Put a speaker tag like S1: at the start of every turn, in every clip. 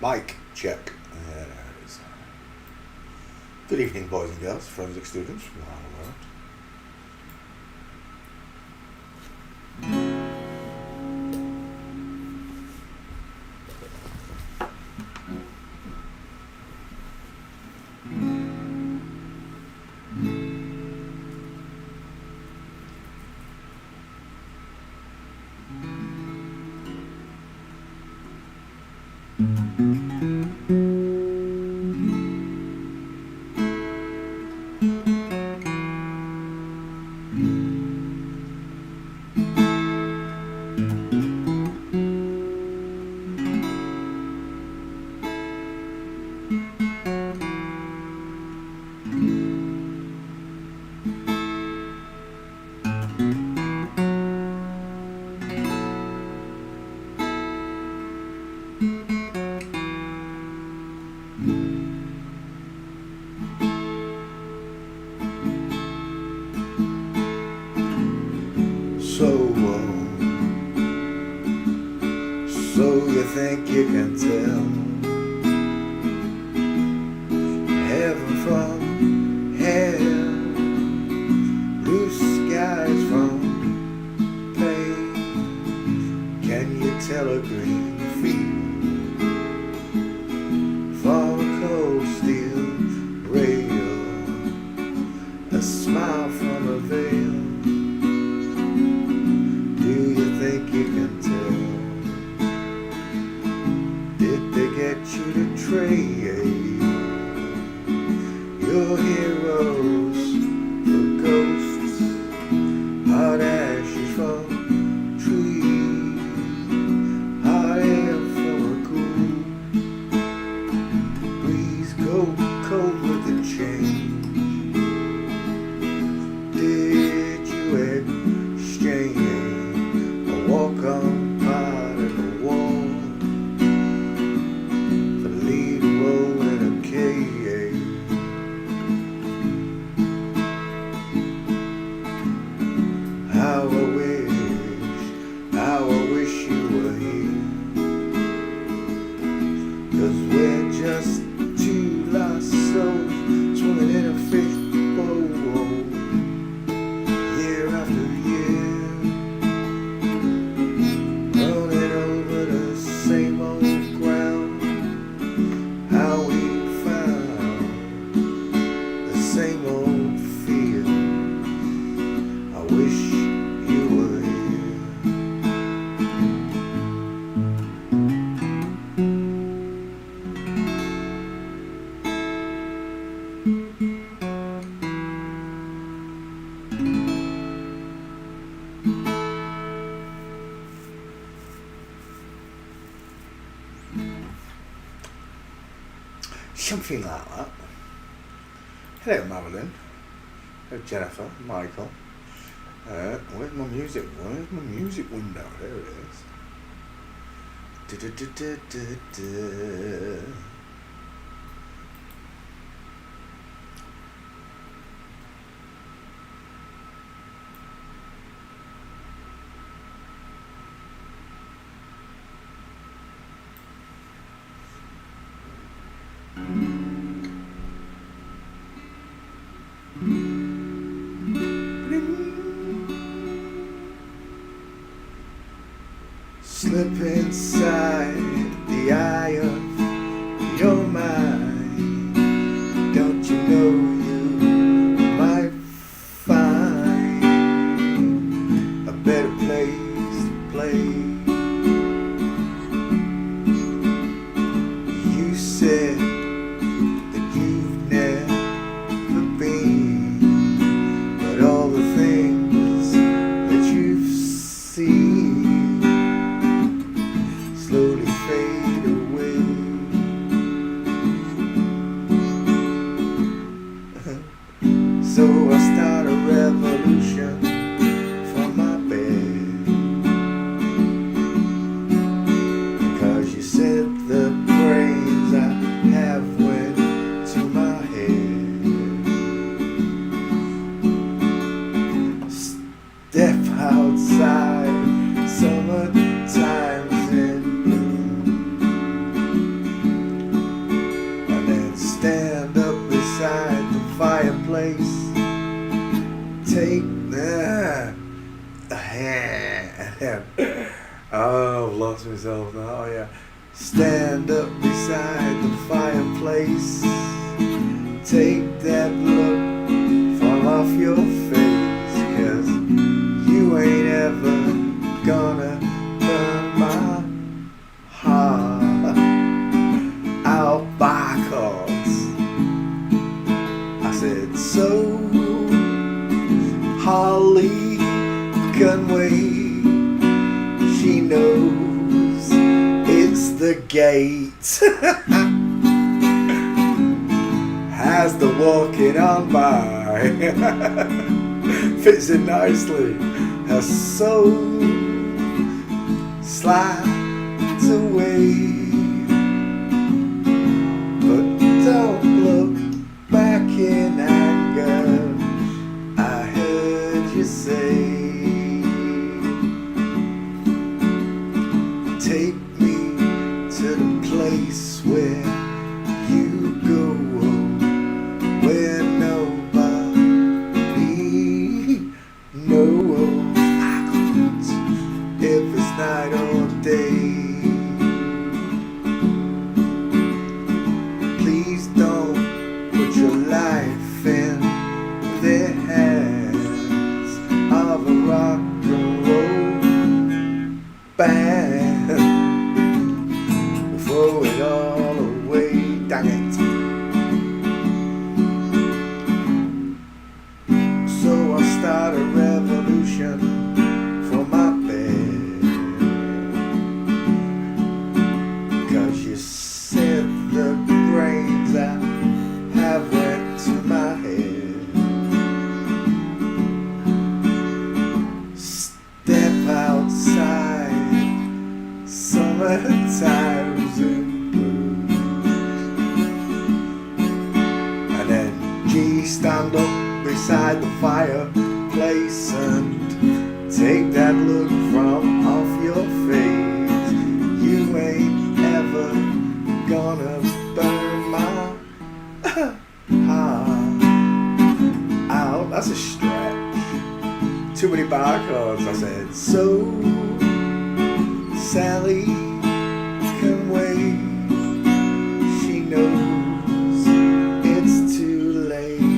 S1: Mic check. There it is. Good evening, boys and girls, forensic students from around the world. So you think you can tell heaven from hell, blue skies from pain? Can you tell a green field from a cold steel rail, a smile from a veil? Do you think you can tell? Did they get you to trade your heroes for ghosts, hot ashes from trees, hot air for a cool breeze, go cold with the change? Did you exchange a walk on part of the wall? How I wish you were here, 'cause we're just two lost souls swimming in a fishbowl, year after year, running over the same old ground. How we found the same old fear. I wish you were here. Something like that. Hello, Marilyn. Hello, Jennifer, Michael. Where's my music? Where's my music window? There it is. Slip inside the eye of your mind. Don't you know you might find a better place to play? You said that you've never been, but all the things that you've seen slowly fireplace. Take oh, I've lost myself now. Oh yeah. Stand up beside the fireplace. Take that look from off your face, 'cause you ain't ever gonna burn my heart out by chords. I said, so Holly can wait. She knows it's the gate. As the walking on by fits in nicely. Her soul slides away. But don't look back in anger, I heard you say. Take me to the place where you go, where nobody knows if it's night or day. Please don't put your life in the hands of a rock and roll band. Throw it all away, dang it. So I start a revolution for my bed, 'cause you said the brains I have went to my head. Step outside, summertime's in blue. And then G, stand up beside the fireplace and take that look from off your face. You ain't ever gonna burn my heart out. That's a stretch. Too many bar chords. I said, so Sally can wait. She knows it's too late.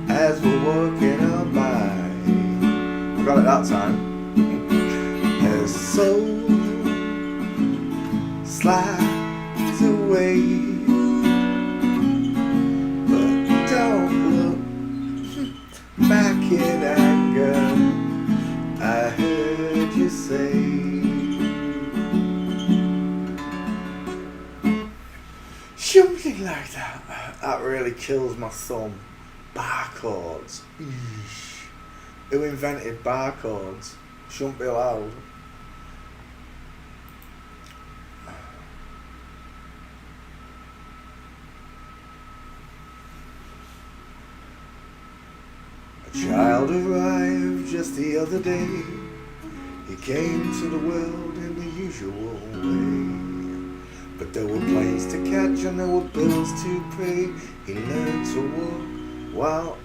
S1: As we're walking on by, I got it that time. Her soul slides away, but don't look back in anger, I heard you say. Something like that. That really kills my thumb. Bar chords. Eesh. Who invented bar chords? Shouldn't be allowed. A child arrived just the other day. He came to the world in the usual way. But there were planes to catch and there were bills to pay. He learned to walk while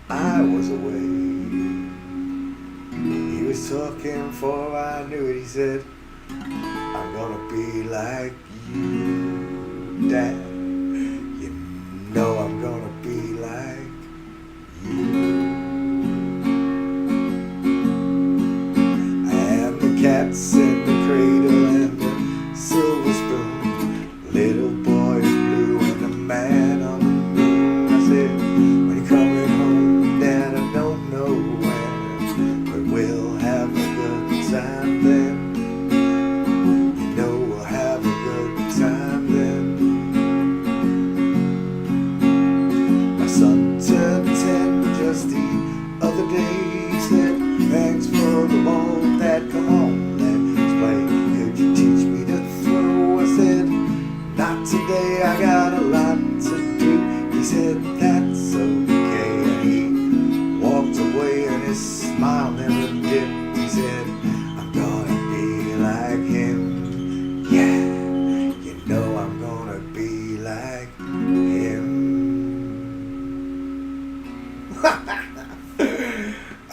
S1: I was away. He was talking before I knew it. He said, I'm gonna be like you, Dad. You know I'm gonna be like you. And the cat's in the cradle and the silver spoon. Little boy is blue and the man on the moon. I said, when you're coming home, Dad, I don't know when, but we'll have a good time then. You know we'll have a good time then.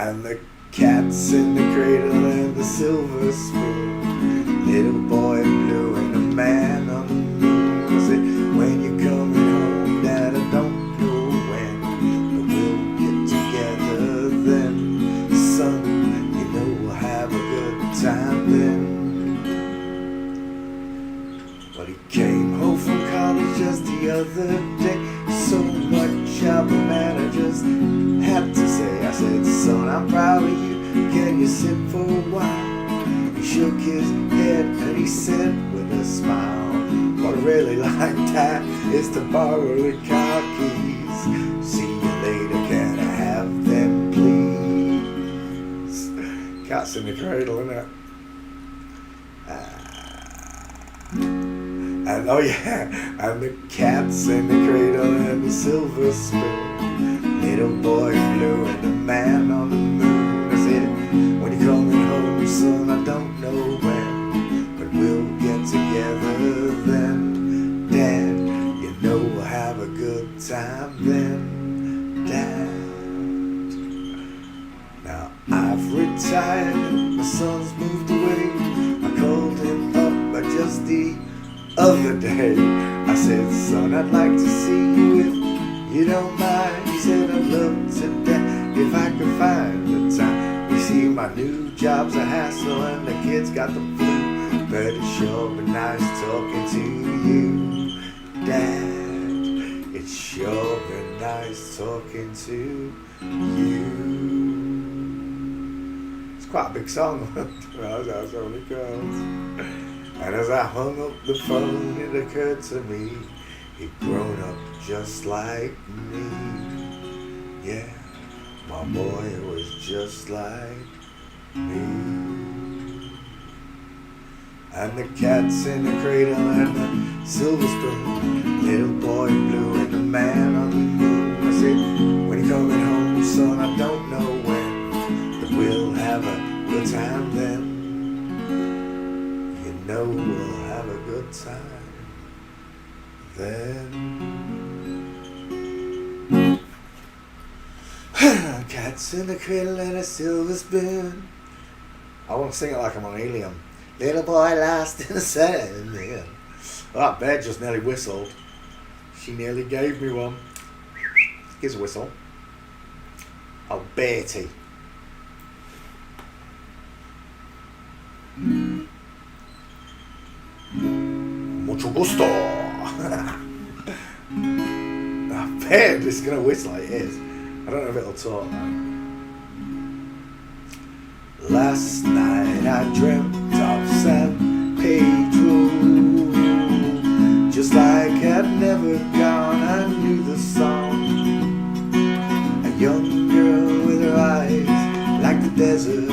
S1: And the cat's in the cradle and the silver spoon. Little boy blue and the man on the moon. I said, when you're coming home, Dad, I don't know when, but we'll get together then. Son, you know we'll have a good time then. But he came home from college just the other day. So much of a man I just had to say. I said, son, I'm proud of you. Can you sit for a while? He shook his head and he said with a smile, what I really like, Dad, is to borrow the car keys. See you later, can I have them, please? Cat's in the cradle, isn't it? And oh yeah, and the cat's in the cradle and the silver spoon. Little boy blue and the man on the moon. I said, when you're coming home, son, I don't know when, but we'll get together then. Dad, you know we'll have a good time then. Dad. Now I've retired, my son's moved away. I called him up just the other day. I said, son, I'd like to see you if you don't mind. He said, I'd love to death if I could find the time. You see, my new job's a hassle and the kids got the flu, but it sure been nice talking to you, Dad. It's sure been nice talking to you. It's quite a big song. That's how it only goes. And as I hung up the phone, it occurred to me, he'd grown up just like me. Yeah, my boy was just like me. And the cat's in the cradle and the silver spoon. Little boy blue and the man on the moon. I said, when you're coming home, son, I don't know when, but we'll have a good time then. Know we'll have a good time then. Cat's in the cradle and a silver spoon. I want to sing it like I'm on helium. Little boy lost in the sand. Yeah. Oh, that bird just nearly whistled. She nearly gave me one. Here's a whistle. Oh, Bertie. Mucho gusto. I bet it's going to whistle like it is. I don't know if it'll talk now. Last night I dreamt of San Pedro. Just like I'd never gone, I knew the song. A young girl with her eyes like the desert.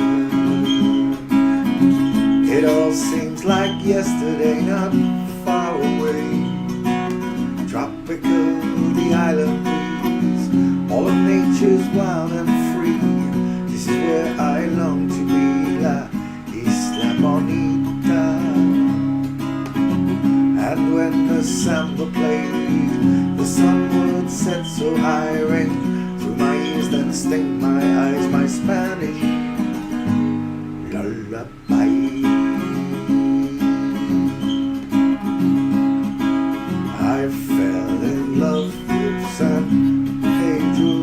S1: It all seems like yesterday, not far away. Tropical, the island breeze, all of nature's wild and free. This is where I long to be, La Isla Bonita. And when the samba played, the sun would set so high, rain through my ears, then sting my eyes, my Spanish lullaby. I fell in love with San Pedro.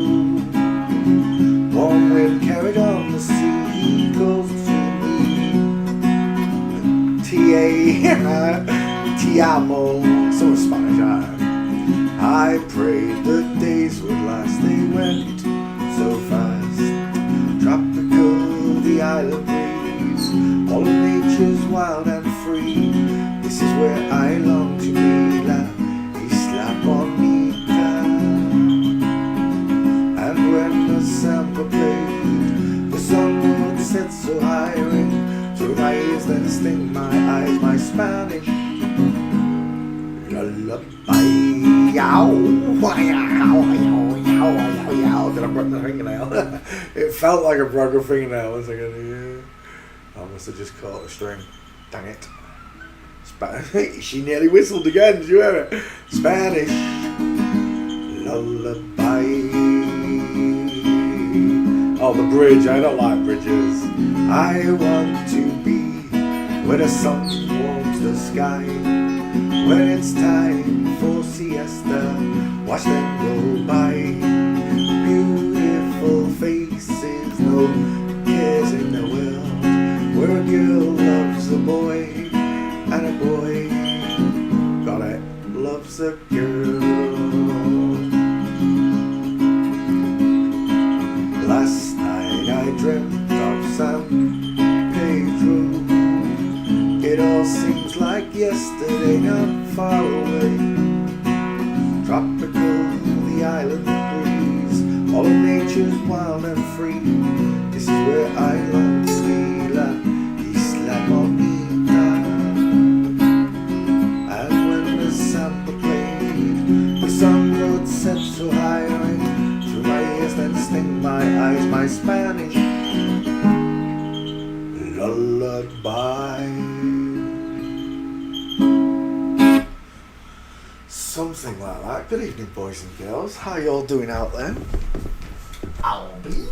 S1: Warm wind carried on the sea, close to me. Te amo, so in Spanish. I prayed the days would last, they went so fast. Tropical, the island breeze, all of nature's wild and free. This is where I long to be, La Isla Bonita. And when the samba played, the sun would set so high, ring through my ears, then sting my eyes, my Spanish lullaby. Yow, yow, yow, yow, yow. Did I break my fingernail? It felt like I broke a fingernail. I was like, yeah. I must have just caught a string. Dang it. She nearly whistled again. Did you hear it? Spanish lullaby. Oh, the bridge. I don't like bridges. I want to be where the sun warms the sky. When it's time for siesta, watch them go by. Beautiful faces, no cares in the world. Where a girl loves a boy and a boy, got it, loves a girl. Last night I dreamt of San Pedro. It all seems like yesterday, not far away. Tropical, the island breeze, all of nature's wild and free. This is where I long to be, La Isla Bonita. And when the samba played, the sun would set so high, right through my ears, then sting my eyes, my Spanish lullaby. Something like that. Good evening, boys and girls. How you all doing out there? Albie,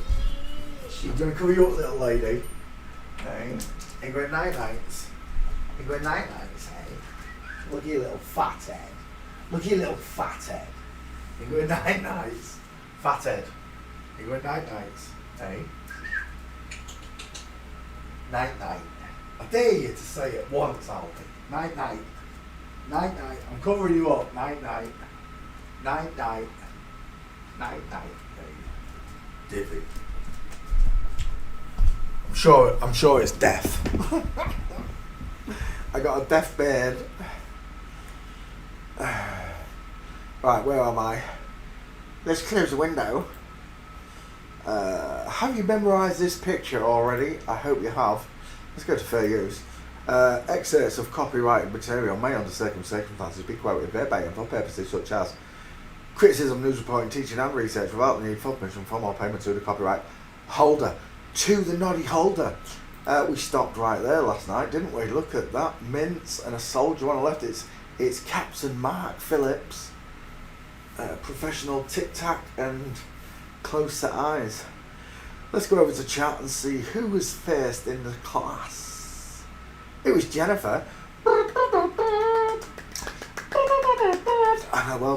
S1: she's gonna cover you up, little lady. Hey, you going night nights? You going night nights? Hey, look at your little fat head. Look at your little fat head. You going night nights? Fat head. You going night nights? Hey, night night. I dare you to say it once, Albie. Night night. Night night. I'm covering you up. Night night. Night night. Night night. Divvy. I'm sure it's deaf. I got a deaf beard. Right, where am I? Let's close the window. Have you memorised this picture already? I hope you have. Let's go to fair use. Excerpts of copyrighted material may under certain circumstances be quoted verbatim for purposes such as criticism, news reporting, teaching and research without the need for permission from or payment to the copyright holder. To the noddy holder. We stopped right there last night, didn't we? Look at that mince and a soldier on the left. It's Captain Mark Phillips, professional tic-tac and close set eyes. Let's go over to chat and see who was first in the class. It was Jennifer. Well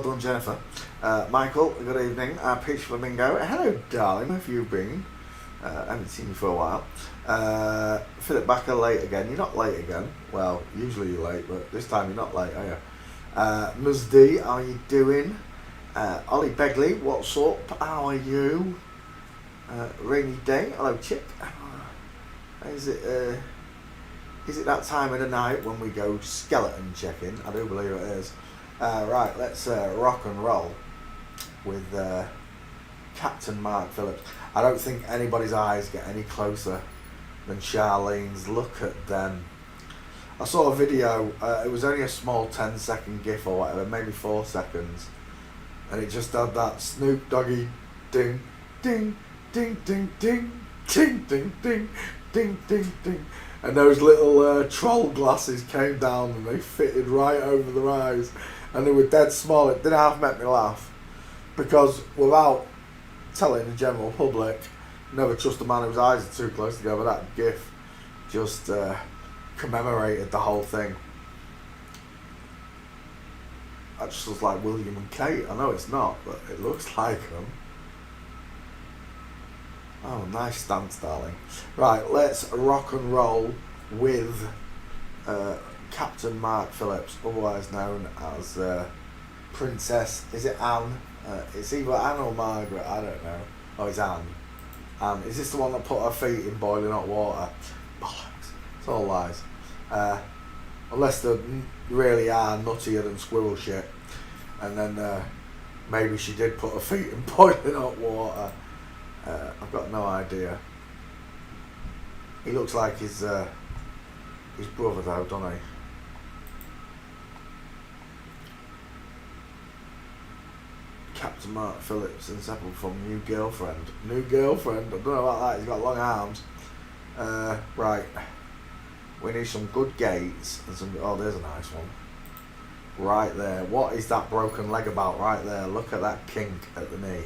S1: done, Jennifer. Michael, good evening. Peach Flamingo, hello, darling. How have you been? I haven't seen you for a while. Philip Backer, late again. You're not late again. Well, usually you're late, but this time you're not late, are you? Ms D, how are you doing? Ollie Begley, what's up? How are you? Rainy day, hello, chick. Is it that time of the night when we go skeleton checking? I do believe it is. Right, let's rock and roll with Captain Mark Phillips. I don't think anybody's eyes get any closer than Charlene's. Look at them. I saw a video, it was only a small 10-second gif or whatever, maybe 4 seconds, and it just had that Snoop Doggy ding, ding, ding, ding, ding, ding, ding, ding, ding, ding, ding. And those little troll glasses came down and they fitted right over their eyes. And they were dead small. It did half make me laugh. Because without telling the general public, never trust a man whose eyes are too close together. That gif just commemorated the whole thing. That just looks like William and Kate. I know it's not, but it looks like them. Oh, nice stance, darling. Right, let's rock and roll with Captain Mark Phillips, otherwise known as Princess. Is it Anne? It's either Anne or Margaret, I don't know. Oh, it's Anne. Anne. Is this the one that put her feet in boiling hot water? Bollocks. It's all lies. Unless they really are nuttier than squirrel shit. And then maybe she did put her feet in boiling hot water. I've got no idea. He looks like his brother though, doesn't he? Captain Mark Phillips, inseparable from New Girlfriend. New Girlfriend? I don't know about that, he's got long arms. Right. We need some good gates and some... Oh, there's a nice one. Right there. What is that broken leg about right there? Look at that kink at the knee.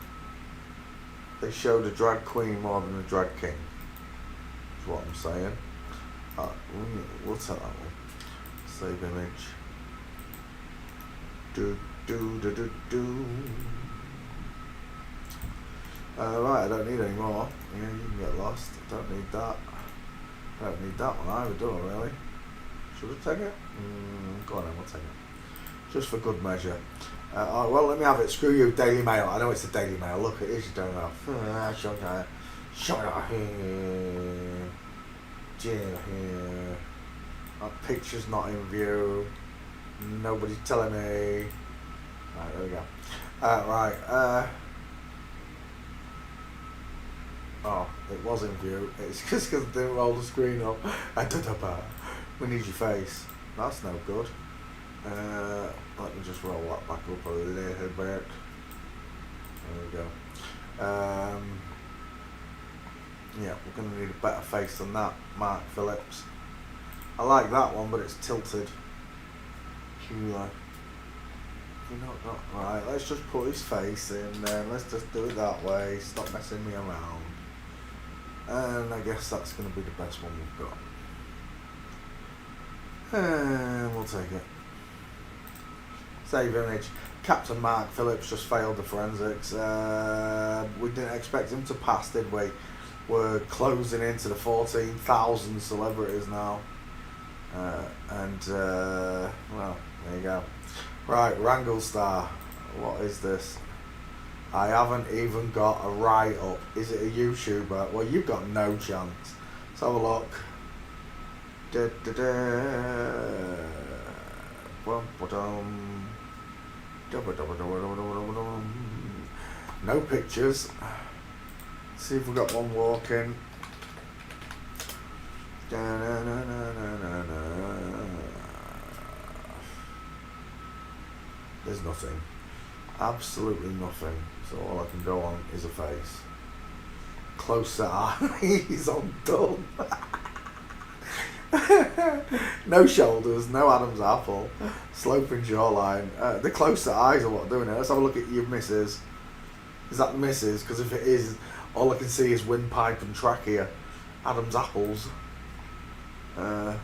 S1: they showed a drag queen more than a drag king. Is what I'm saying. We'll take that one. Save image. Right, I don't need any more. Yeah, you can get lost. I don't need that. I don't need that one either, do I really? Should I take it? Go on then, we'll take it. Just for good measure. Well, let me have it. Screw you, Daily Mail. I know it's the Daily Mail. Look, it is, you don't know. Shut up here. Here. That picture's not in view. Nobody's telling me. Right, there we go. Right. Oh, it was in view. It's just because I didn't roll the screen up. We need your face. That's no good. Let me just roll that back up a little bit. There we go. Yeah, we're going to need a better face than that, Mark Phillips. I like that one, but it's tilted. Right, let's just put his face in there. Let's just do it that way. Stop messing me around. And I guess that's going to be the best one we've got. And we'll take it. Save image. Captain Mark Phillips just failed the forensics. We didn't expect him to pass, did we? We're closing into the 14,000 celebrities now. Well, there you go. Right, Wrangle star. What is this? I haven't even got a write-up. Is it a YouTuber? Well, you've got no chance. Let's have a look. No pictures. See if we've got one walking. There's nothing. Absolutely nothing. So all I can go on is a face. Closer eyes, I'm done. No shoulders, no Adam's apple, sloping jawline. The closer eyes are what are doing it. Let's have a look at your missus. Is that the missus? Because if it is, all I can see is windpipe and trachea. Adam's apples. Yeah,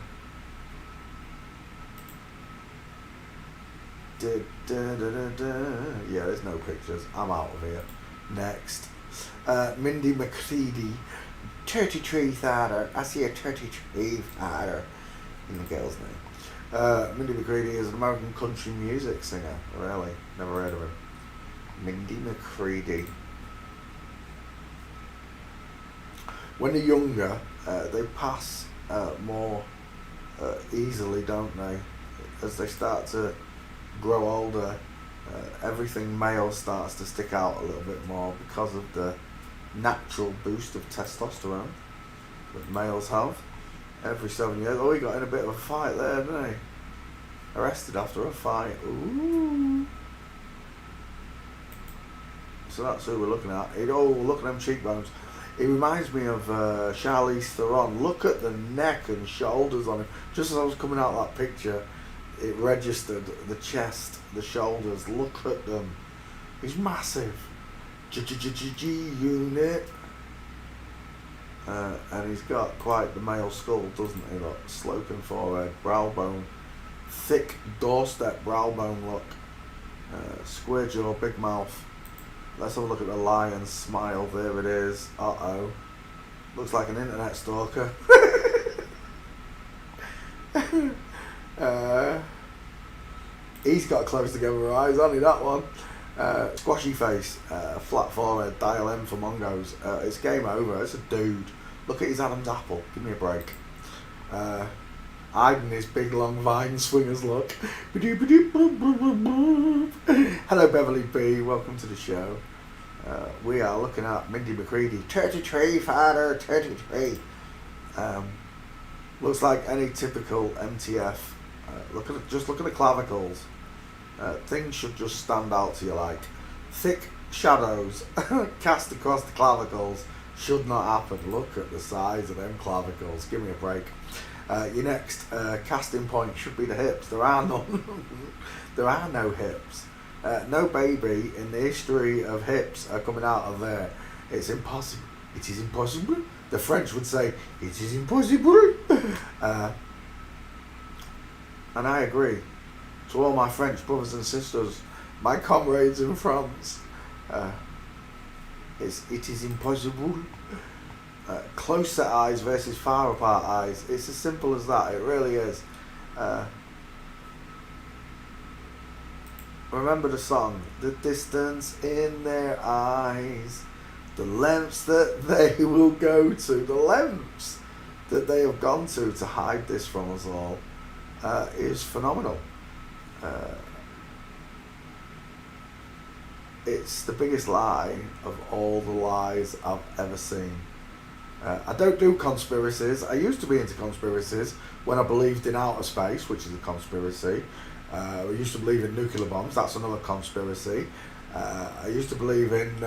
S1: there's no pictures. I'm out of here. Next. Mindy McCready. 33 father. I see a 33 father in the girl's name. Mindy McCready is an American country music singer. Really? Never heard of him. Mindy McCready. When they're younger, they pass more easily, don't they? As they start to grow older, everything male starts to stick out a little bit more because of the natural boost of testosterone that males have every 7 years. Oh, he got in a bit of a fight there, didn't he? Arrested after a fight. Ooh. So that's who we're looking at. Look at them cheekbones. He reminds me of Charlize Theron. Look at the neck and shoulders on him. Just as I was coming out of that picture, it registered the chest, the shoulders. Look at them. He's massive. G-unit. And he's got quite the male skull, doesn't he? Look, sloping forehead, brow bone, thick doorstep brow bone look. Square jaw, big mouth. Let's have a look at the lion's smile. There it is. Uh-oh. Looks like an internet stalker. He's got close together eyes, hasn't he, that one? Squashy face, flat forehead, dial M for Mongos. It's game over. It's a dude. Look at his Adam's apple. Give me a break. Hiding his big long vine swingers look. Hello Beverly B, welcome to the show. We are looking at Mindy McCready. 33 father, 33. Looks like any typical MTF. Look at the clavicles. Things should just stand out to you like. Thick shadows cast across the clavicles should not happen. Look at the size of them clavicles. Give me a break. Your next casting point should be the hips. There are none. There are no hips. No baby in the history of hips are coming out of there. It's impossible. It is impossible. The French would say, it is impossible. And I agree. To all my French brothers and sisters, my comrades in France, it is impossible. Close set eyes versus far apart eyes. It's as simple as that. It really is. Remember the song, the distance in their eyes, the lengths that they will go to, the lengths that they have gone to hide this from us all, is phenomenal. It's the biggest lie of all the lies I've ever seen. I don't do conspiracies. I used to be into conspiracies when I believed in outer space, which is a conspiracy. I used to believe in nuclear bombs, that's another conspiracy. I used to believe in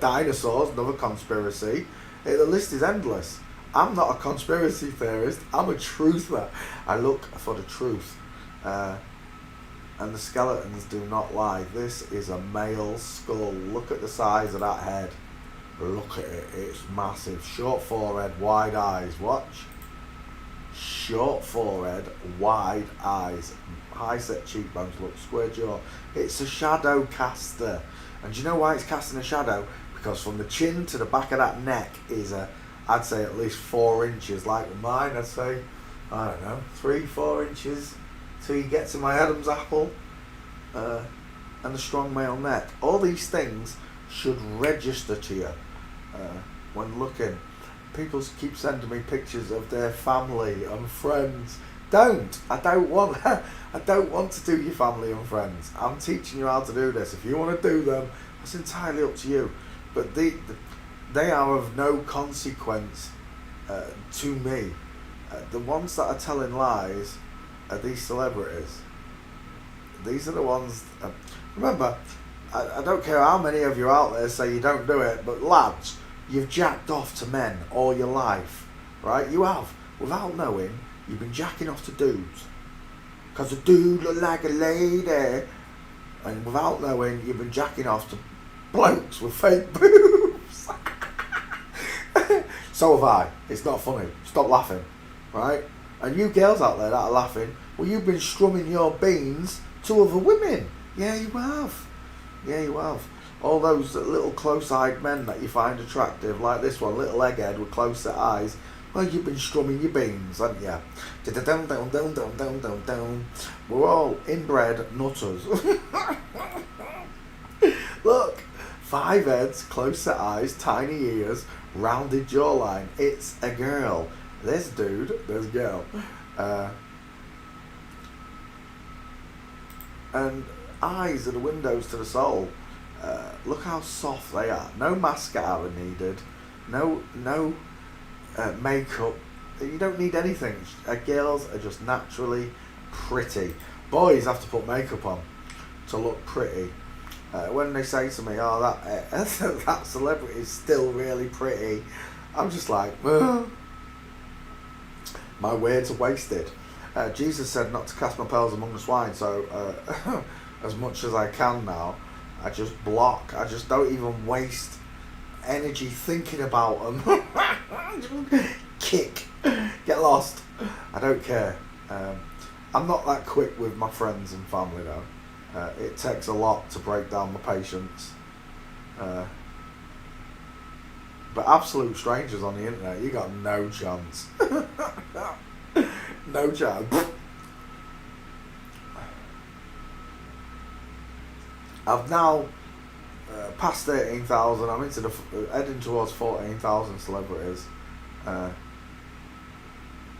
S1: dinosaurs, another conspiracy. The list is endless. I'm not a conspiracy theorist, I'm a truther. I look for the truth. And the skeletons do not lie. This is a male skull. Look at the size of that head. Look at it, it's massive. Short forehead, wide eyes. Watch. Short forehead, wide eyes, high set cheekbones, look, square jaw. It's a shadow caster. And do you know why it's casting a shadow? Because from the chin to the back of that neck is I'd say at least 4 inches. Like mine, I'd say, I don't know, 3-4 inches till you get to my Adam's apple. And a strong male neck. All these things should register to you when looking. People keep sending me pictures of their family and friends. Don't. I don't want to do your family and friends. I'm teaching you how to do this. If you want to do them, that's entirely up to you. But they are of no consequence to me. The ones that are telling lies are these celebrities. These are the ones. Remember, I don't care how many of you out there say you don't do it, but lads, you've jacked off to men all your life, right? You have, without knowing, you've been jacking off to dudes. Because a dude look like a lady. And without knowing, you've been jacking off to blokes with fake boobs. So have I. It's not funny. Stop laughing, right? And you girls out there that are laughing, well, you've been strumming your beans to other women. Yeah, you have. Yeah, you have. All those little close-eyed men that you find attractive, like this one, little egghead with close-set eyes, well, you've been strumming your beans, haven't you? We're all inbred nutters. Look, 5 heads, close-set eyes, tiny ears, rounded jawline. It's a girl. There's dude, there's girl. And eyes are the windows to the soul. Look how soft they are. No mascara needed. No makeup. You don't need anything. Girls are just naturally pretty. Boys have to put makeup on to look pretty. When they say to me, "Oh, that celebrity is still really pretty," I'm just like, ugh. My words are wasted. Jesus said not to cast my pearls among the swine, so as much as I can now, I just block. I just don't even waste energy thinking about them. Kick. Get lost. I don't care. I'm not that quick with my friends and family though. It takes a lot to break down my patience. But absolute strangers on the internet, you got no chance. No chance. I've now past 13,000. I'm into heading towards 14,000 celebrities.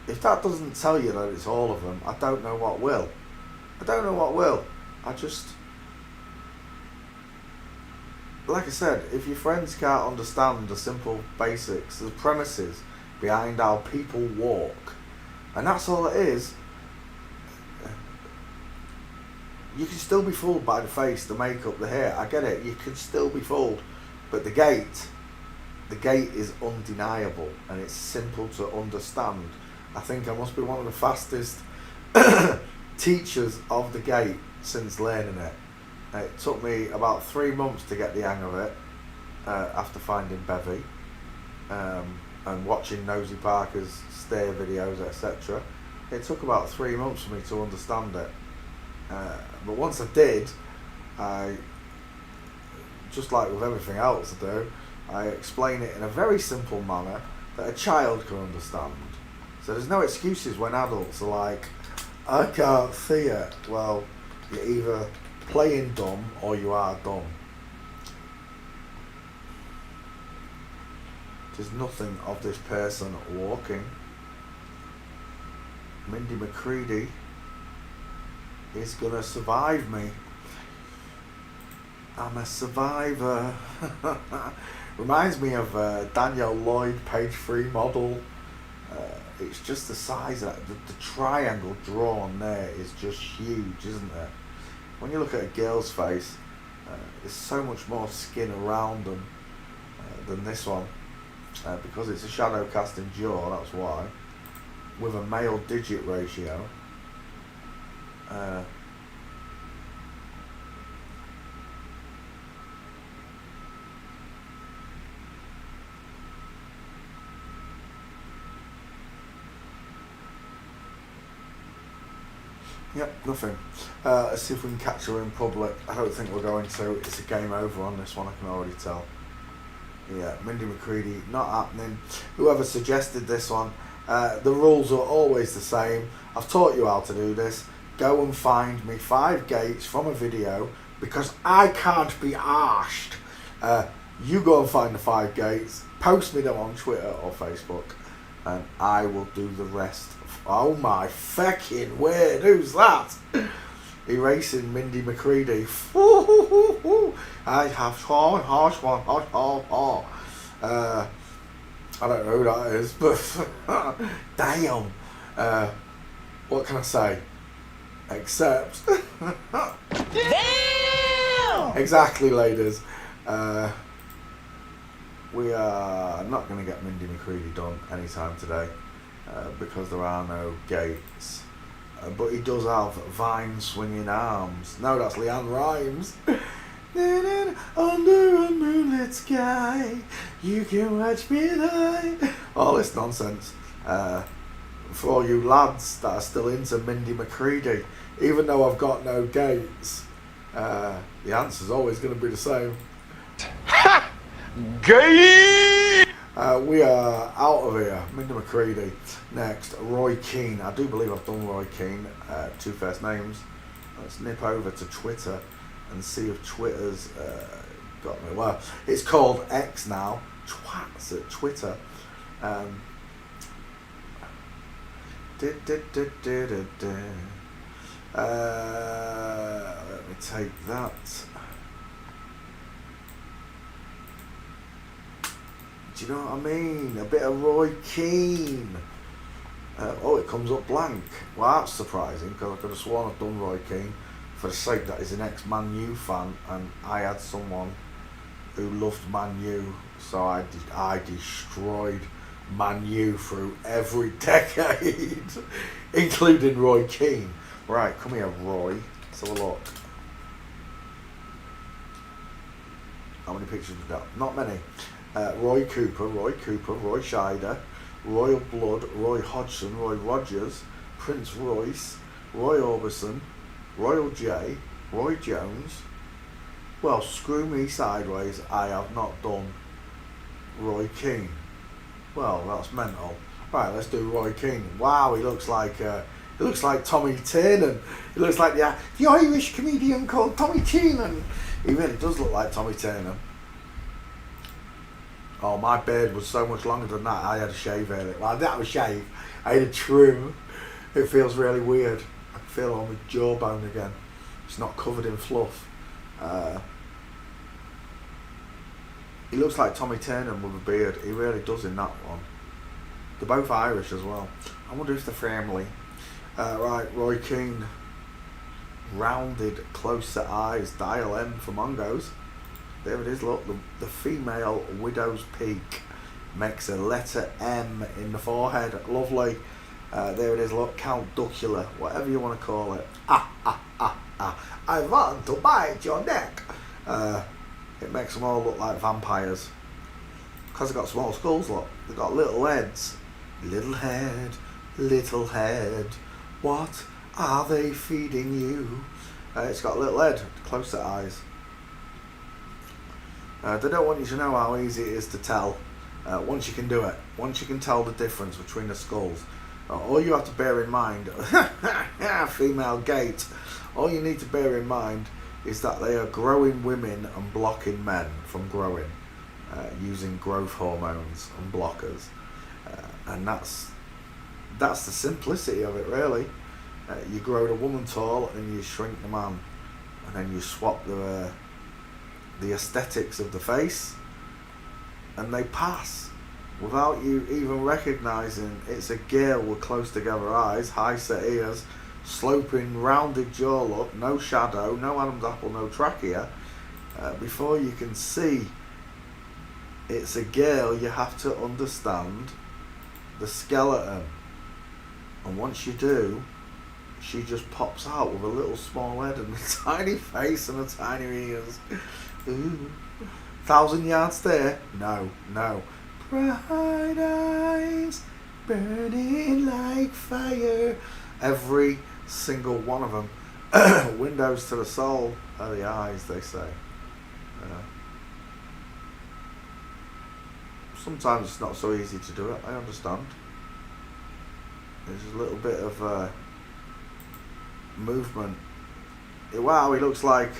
S1: If that doesn't tell you that it's all of them, I don't know what will. I just, like I said, if your friends can't understand the simple basics, the premises behind how people walk, and that's all it is, you can still be fooled by the face, the makeup, the hair. I get it, you can still be fooled. But the gate is undeniable and it's simple to understand. I think I must be one of the fastest teachers of the gate since learning it. It took me about 3 months to get the hang of it after finding Bevy and watching Nosy Parker's stair videos, etc. It took about 3 months for me to understand it. But once I did, I, just like with everything else I do, I explain it in a very simple manner that a child can understand. So there's no excuses when adults are like, I can't see it. Well, you're either playing dumb or you are dumb. There's nothing of this person walking. Mindy McCready is gonna survive me. I'm a survivor. Reminds me of Danielle Lloyd, page 3 model. It's just the size of the triangle drawn there is just huge, isn't it? When you look at a girl's face, there's so much more skin around them than this one. Because it's a shadow casting jaw, that's why. With a male digit ratio. Yep, nothing. Let's see if we can catch her in public. I don't think we're going to. It's a game over on this one, I can already tell. Yeah, Mindy McCready, not happening. Whoever suggested this one, the rules are always the same. I've taught you how to do this. Go and find me 5 gates from a video, because I can't be arsed. You go and find the 5 gates, post me them on Twitter or Facebook, and I will do the rest. Oh my fucking word, who's that? Erasing Mindy McCready. I have harsh one. I don't know who that is, but damn. What can I say? Except. Damn! Exactly, ladies. We are not going to get Mindy McCready done anytime today because there are no gates. But he does have vine swinging arms. No, that's Leanne Rimes. Under a moonlit sky, you can watch me die. All this nonsense. For all you lads that are still into Mindy McCready, even though I've got no gates, the answer's always going to be the same. Ha! Gay! We are out of here. Mindy McCready. Next, Roy Keane. I do believe I've done Roy Keane. 2 first names. Let's nip over to Twitter and see if Twitter's got me. Well, it's called X now. Twats at Twitter. Let me take that. Do you know what I mean? A bit of Roy Keane. Oh, it comes up blank. Well, that's surprising, because I could have sworn I've done Roy Keane for the sake that he's an ex-Man U fan, and I had someone who loved Man U, so I destroyed Man U through every decade, including Roy Keane. Right, come here, Roy. Let's have a look. How many pictures we got? Not many. Roy Cooper, Roy Scheider, Royal Blood, Roy Hodgson, Roy Rogers, Prince Royce, Roy Orbison, Royal J, Roy Jones. Well, screw me sideways, I have not done Roy Keane. Well, that's mental. Right, let's do Roy Keane. Wow, he looks like Tommy Tiernan. He looks like the Irish comedian called Tommy Tiernan. He really does look like Tommy Tiernan. Oh, my beard was so much longer than that. I had a shave earlier. Well, I didn't have a shave. I had a trim. It feels really weird. I can feel on my jawbone again. It's not covered in fluff. He looks like Tommy Tiernan with a beard. He really does in that one. They're both Irish as well. I wonder if they're family. Right, Roy Keane. Rounded, close set eyes. Dial M for Mongos. There it is, look, the female widow's peak makes a letter M in the forehead. Lovely. There it is, look, Count Duckula, whatever you want to call it. I want to bite your neck. It makes them all look like vampires. Because they've got small skulls, look. They've got little heads. Little head, what are they feeding you? It's got a little head, close to eyes. They don't want you to know how easy it is to tell. Once you can do it, once you can tell the difference between the skulls, all you have to bear in mind, female gait, all you need to bear in mind is that they are growing women and blocking men from growing, using growth hormones and blockers. And that's the simplicity of it, really. You grow the woman tall and you shrink the man, and then you swap the aesthetics of the face, and they pass without you even recognising it's a girl with close together eyes, high set ears, sloping rounded jaw look, no shadow, no Adam's apple, no trachea. Before you can see it's a girl, you have to understand the skeleton, and once you do, she just pops out with a little small head and a tiny face and a tiny ears. Ooh, 1,000 yards there? No. Bright eyes burning like fire. Every single one of them. Windows to the soul are the eyes, they say. Sometimes it's not so easy to do it, I understand. There's a little bit of movement. Wow, he looks like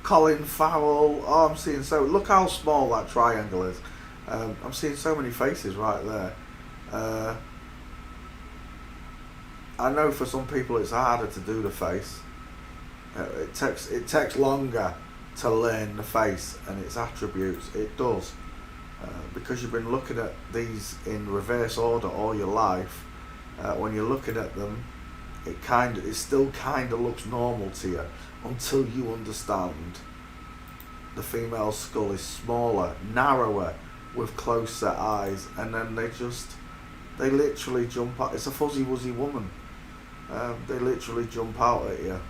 S1: Colin Farrell. Oh, I'm seeing look how small that triangle is. I'm seeing so many faces right there. I know for some people it's harder to do the face. It takes longer to learn the face and its attributes. It does. Because you've been looking at these in reverse order all your life, when you're looking at them, it still kind of looks normal to you until you understand the female skull is smaller, narrower, with closer eyes, and then they literally jump out. It's a fuzzy wuzzy woman. They literally jump out at you.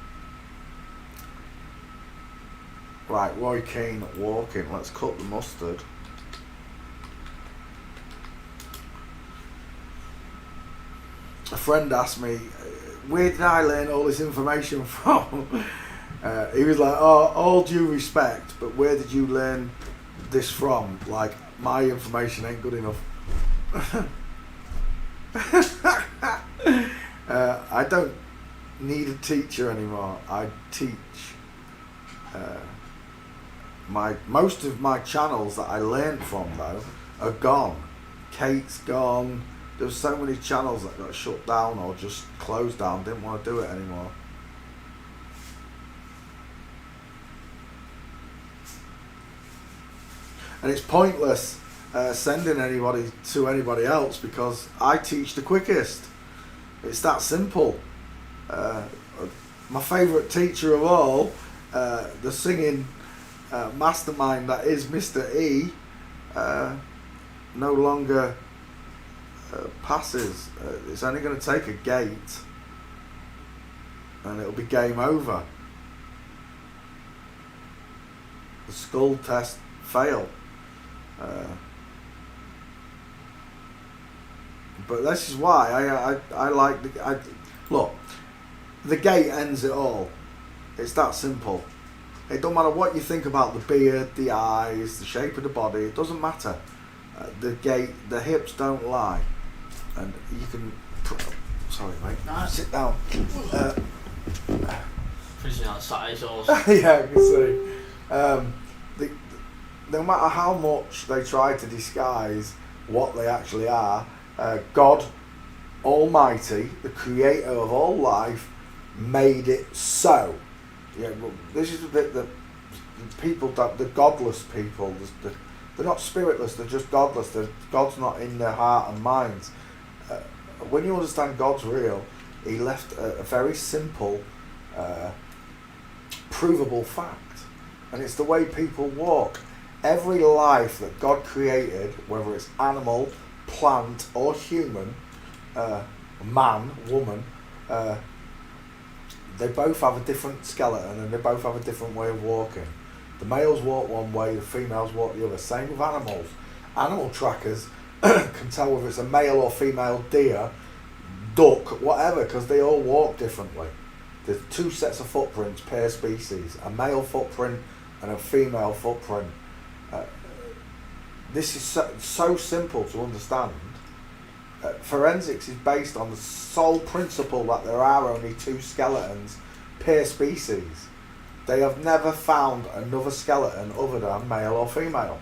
S1: Right, Roy Keane walking. Let's cut the mustard. A friend asked me, where did I learn all this information from? He was like, oh, all due respect, but where did you learn this from? Like, my information ain't good enough. I don't need a teacher anymore. I teach. Most of my channels that I learned from, though, are gone. Kate's gone. There's so many channels that got shut down or just closed down, didn't want to do it anymore. And it's pointless sending anybody to anybody else because I teach the quickest. It's that simple. My favourite teacher of all, the singing mastermind that is Mr. E, no longer passes. It's only going to take a gate and it'll be game over. The skull test failed. But this is why I like look, the gate ends it all. It's that simple. It don't matter what you think about the beard, the eyes, the shape of the body, it doesn't matter. The gate, the hips don't lie. And you can sorry mate, sit down.
S2: Fishing outside yours.
S1: Yeah, I can see. No matter how much they try to disguise what they actually are, God Almighty, the creator of all life, made it so. Yeah, well, this is the bit that the people, the godless people, they're not spiritless, they're just godless. God's not in their heart and minds. When you understand God's real, he left a very simple, provable fact. And it's the way people walk. Every life that God created, whether it's animal, plant or human, man, woman, they both have a different skeleton and they both have a different way of walking. The males walk one way, the females walk the other. Same with animals. Animal trackers can tell whether it's a male or female deer, duck, whatever, because they all walk differently. There's two sets of footprints per species, a male footprint and a female footprint. This is so simple to understand. Forensics is based on the sole principle that there are only two skeletons per species. They have never found another skeleton other than male or female.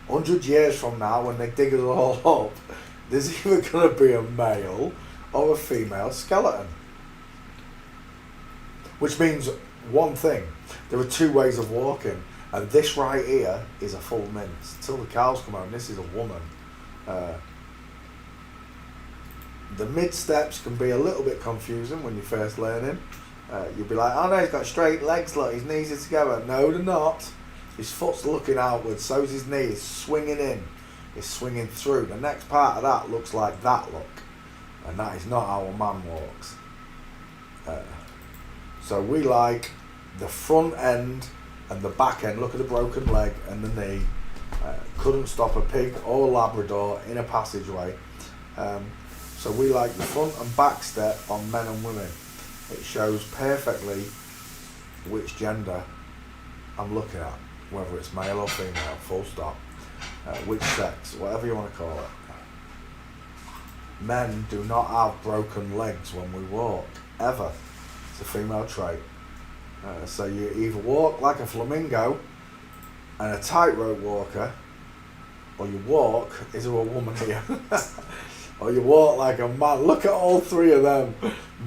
S1: 100 years from now, when they dig it all up, there's either going to be a male or a female skeleton. Which means one thing, there are two ways of walking, and this right here is a full mince. Till the cows come home, this is a woman. The mid steps can be a little bit confusing when you're first learning. You'll be like, oh no, he's got straight legs, look, his knees are together. No, they're not. His foot's looking outwards, so's his knee, he's swinging in, he's swinging through. The next part of that looks like that look, and that is not how a man walks. So we like the front end and the back end. Look at the broken leg and the knee. Couldn't stop a pig or a Labrador in a passageway. So we like the front and back step on men and women. It shows perfectly which gender I'm looking at, whether it's male or female, full stop. Which sex, whatever you want to call it. Men do not have broken legs when we walk, ever. It's a female trait. So you either walk like a flamingo and a tightrope walker, or you walk, is there a woman here? Or you walk like a man. Look at all three of them.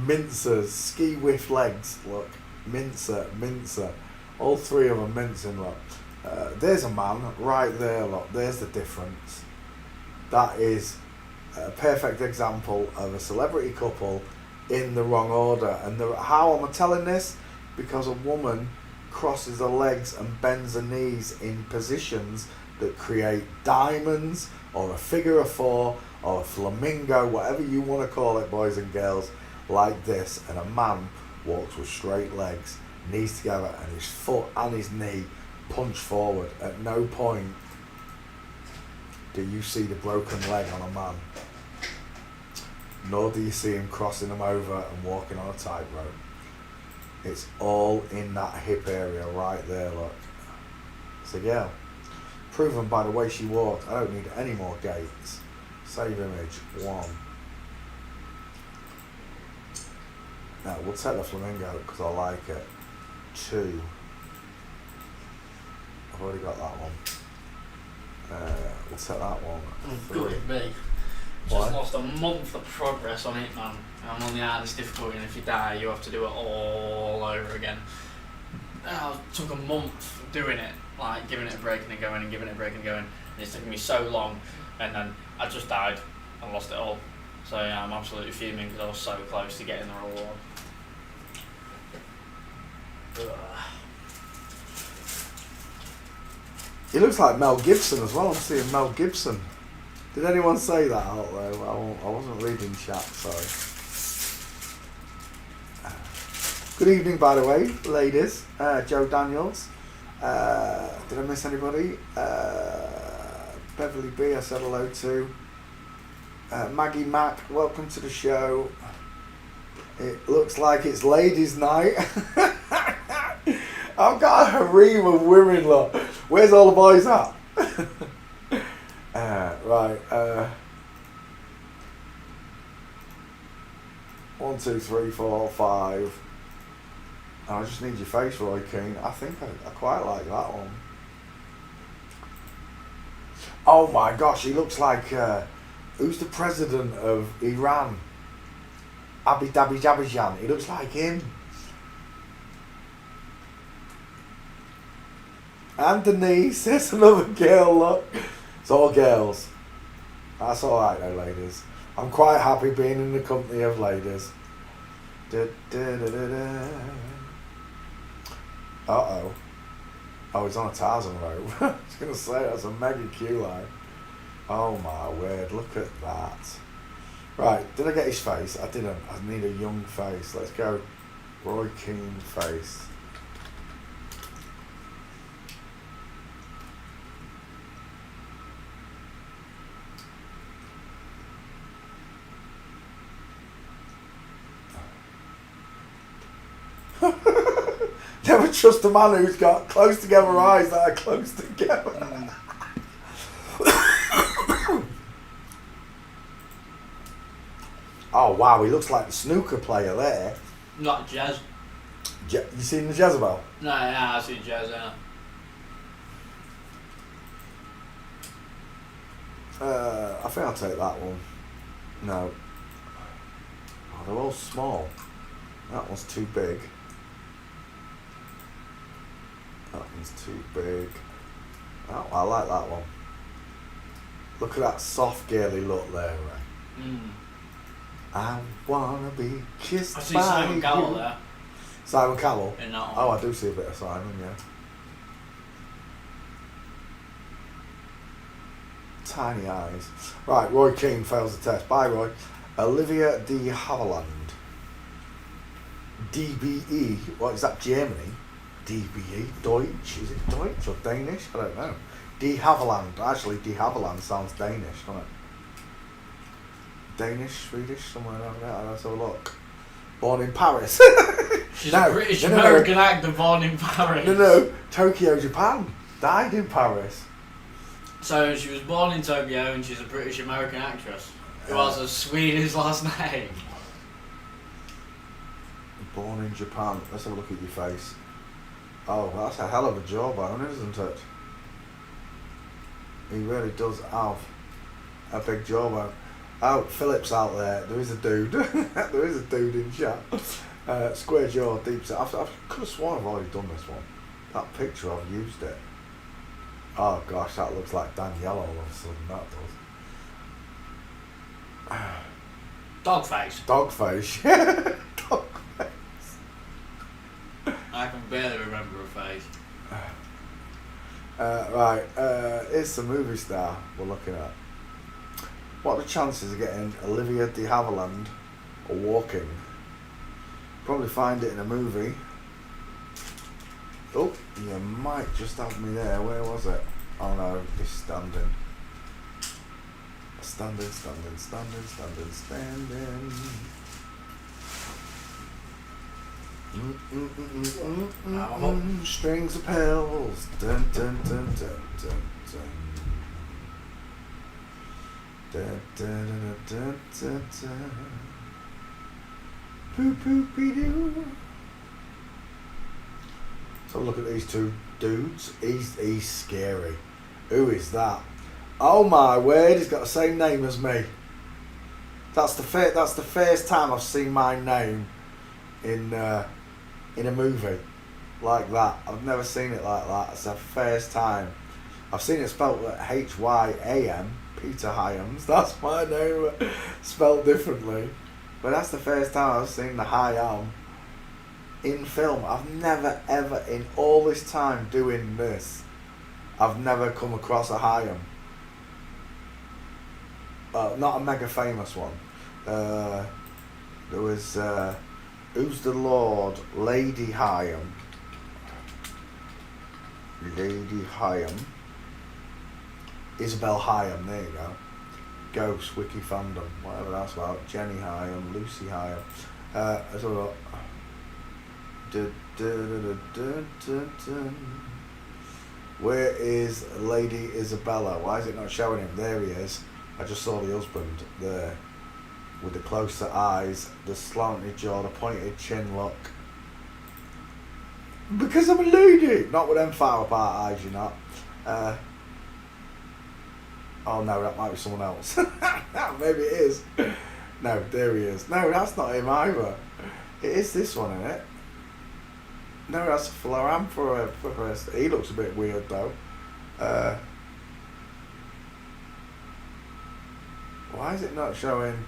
S1: Mincers, ski whiff legs, look. Mincer. All three of them mincing, look. There's a man right there, look. There's the difference. That is a perfect example of a celebrity couple in the wrong order. And how am I telling this? Because a woman crosses her legs and bends her knees in positions that create diamonds or a figure of four or a flamingo, whatever you want to call it, boys and girls, like this. And a man walks with straight legs, knees together, and his foot and his knee punch forward. At no point do you see the broken leg on a man, nor do you see him crossing them over and walking on a tightrope. It's all in that hip area right there, look. So yeah, proven by the way she walked. I don't need any more gates. Save image, 1. Now we'll take the flamingo because I like it. 2. I've already got that one. We'll take that one.
S2: Good at me. Just lost a month of progress on it, man. I'm on the hardest difficulty, and if you die, you have to do it all over again. I took a month doing it, like giving it a break and then going and giving it a break and going. And it's taken me so long, and then I just died and lost it all. So yeah, I'm absolutely fuming because I was so close to getting the reward.
S1: He looks like Mel Gibson as well. I'm seeing Mel Gibson. Did anyone say that out there? I wasn't reading chat, sorry. Good evening, by the way, ladies. Joe Daniels. Did I miss anybody? Beverly B, I said hello to. Maggie Mack, welcome to the show. It looks like it's ladies' night. I've got a harem of women, look. Where's all the boys at? Right. 1, 2, 3, 4, 5. I just need your face, Roy Keane. I think I quite like that one. Oh my gosh, he looks like who's the president of Iran? Azerbaijan. He looks like him. And Denise, there's another girl, look. It's all girls. That's alright though, ladies. I'm quite happy being in the company of ladies. Uh-oh. Oh, he's on a Tarzan rope. I was going to say, that's a mega cue line. Oh my word, look at that. Right, did I get his face? I didn't. I need a young face. Let's go Roy Keane face. Never trust a man who's got close together eyes that are close together. Oh wow, he looks like the snooker player there.
S2: Not jazz.
S1: You seen the Jezebel?
S2: No, I've seen jazz, yeah.
S1: I think I'll take that one. No. Oh, they're all small. That one's too big. That one's too big. Oh, I like that one. Look at that soft girly look there, right? I wanna be kissed
S2: I see
S1: by
S2: Simon
S1: you.
S2: Cowell there.
S1: Simon Cowell?
S2: In that one.
S1: Oh, I do see a bit of Simon, yeah. Tiny eyes. Right, Roy Keane fails the test. Bye, Roy. Olivia de Havilland. DBE. What is that, Germany? DBE. Deutsch. Is it Deutsch or Danish? I don't know. De Havilland. Actually, de Havilland sounds Danish, doesn't it? Danish, Swedish, somewhere around there. Let's have a look. Born in Paris.
S2: She's a British American actor born in Paris.
S1: No. Tokyo, Japan. Died in Paris.
S2: So she was born in Tokyo and she's a British American actress who has a Swedish last name.
S1: Born in Japan. Let's have a look at your face. Oh, that's a hell of a jawbone, isn't it? He really does have a big jawbone. Oh, Phillips out there. There is a dude. There is a dude in chat. Square jaw, deep set. I could have sworn I've already done this one. That picture, I've used it. Oh gosh, that looks like Danielle all of a sudden, that does.
S2: Dogface.
S1: Dogface, yeah. Dogface.
S2: I can barely remember her face.
S1: Right, here's the movie star we're looking at. What are the chances of getting Olivia de Havilland walking? Probably find it in a movie. Oh, you might just have me there. Where was it? Oh no, it's standing. Standing. Strings of pearls. Dun dun dun dun dun dun. Dun dun dun dun dun dun. Poo poo pee doo. So look at these two dudes. He's scary. Who is that? Oh my word! He's got the same name as me. That's the first time I've seen my name in a movie like that. I've never seen it like that. It's the first time. I've seen it spelled Hyam, Peter Hyams. That's my name, spelled differently. But that's the first time I've seen the Hyam in film. I've never ever, in all this time doing this, I've never come across a Hyam. Not a mega famous one. There was Who's the Lord? Lady Hyam. Lady Hyam. Isabel Hyam, there you go. Ghost, Wiki Fandom, whatever that's about. Jenny Hyam, Lucy Hyam. Let's have a look. Where is Lady Isabella? Why is it not showing him? There he is. I just saw the husband there with the closer eyes, the slanted jaw, the pointed chin look. Because I'm a lady! Not with them far apart eyes, you're not. Oh no, that might be someone else. Maybe it is. No, there he is. No, that's not him either. It is this one, isn't it? No, that's a Floram for us. He looks a bit weird though. Why is it not showing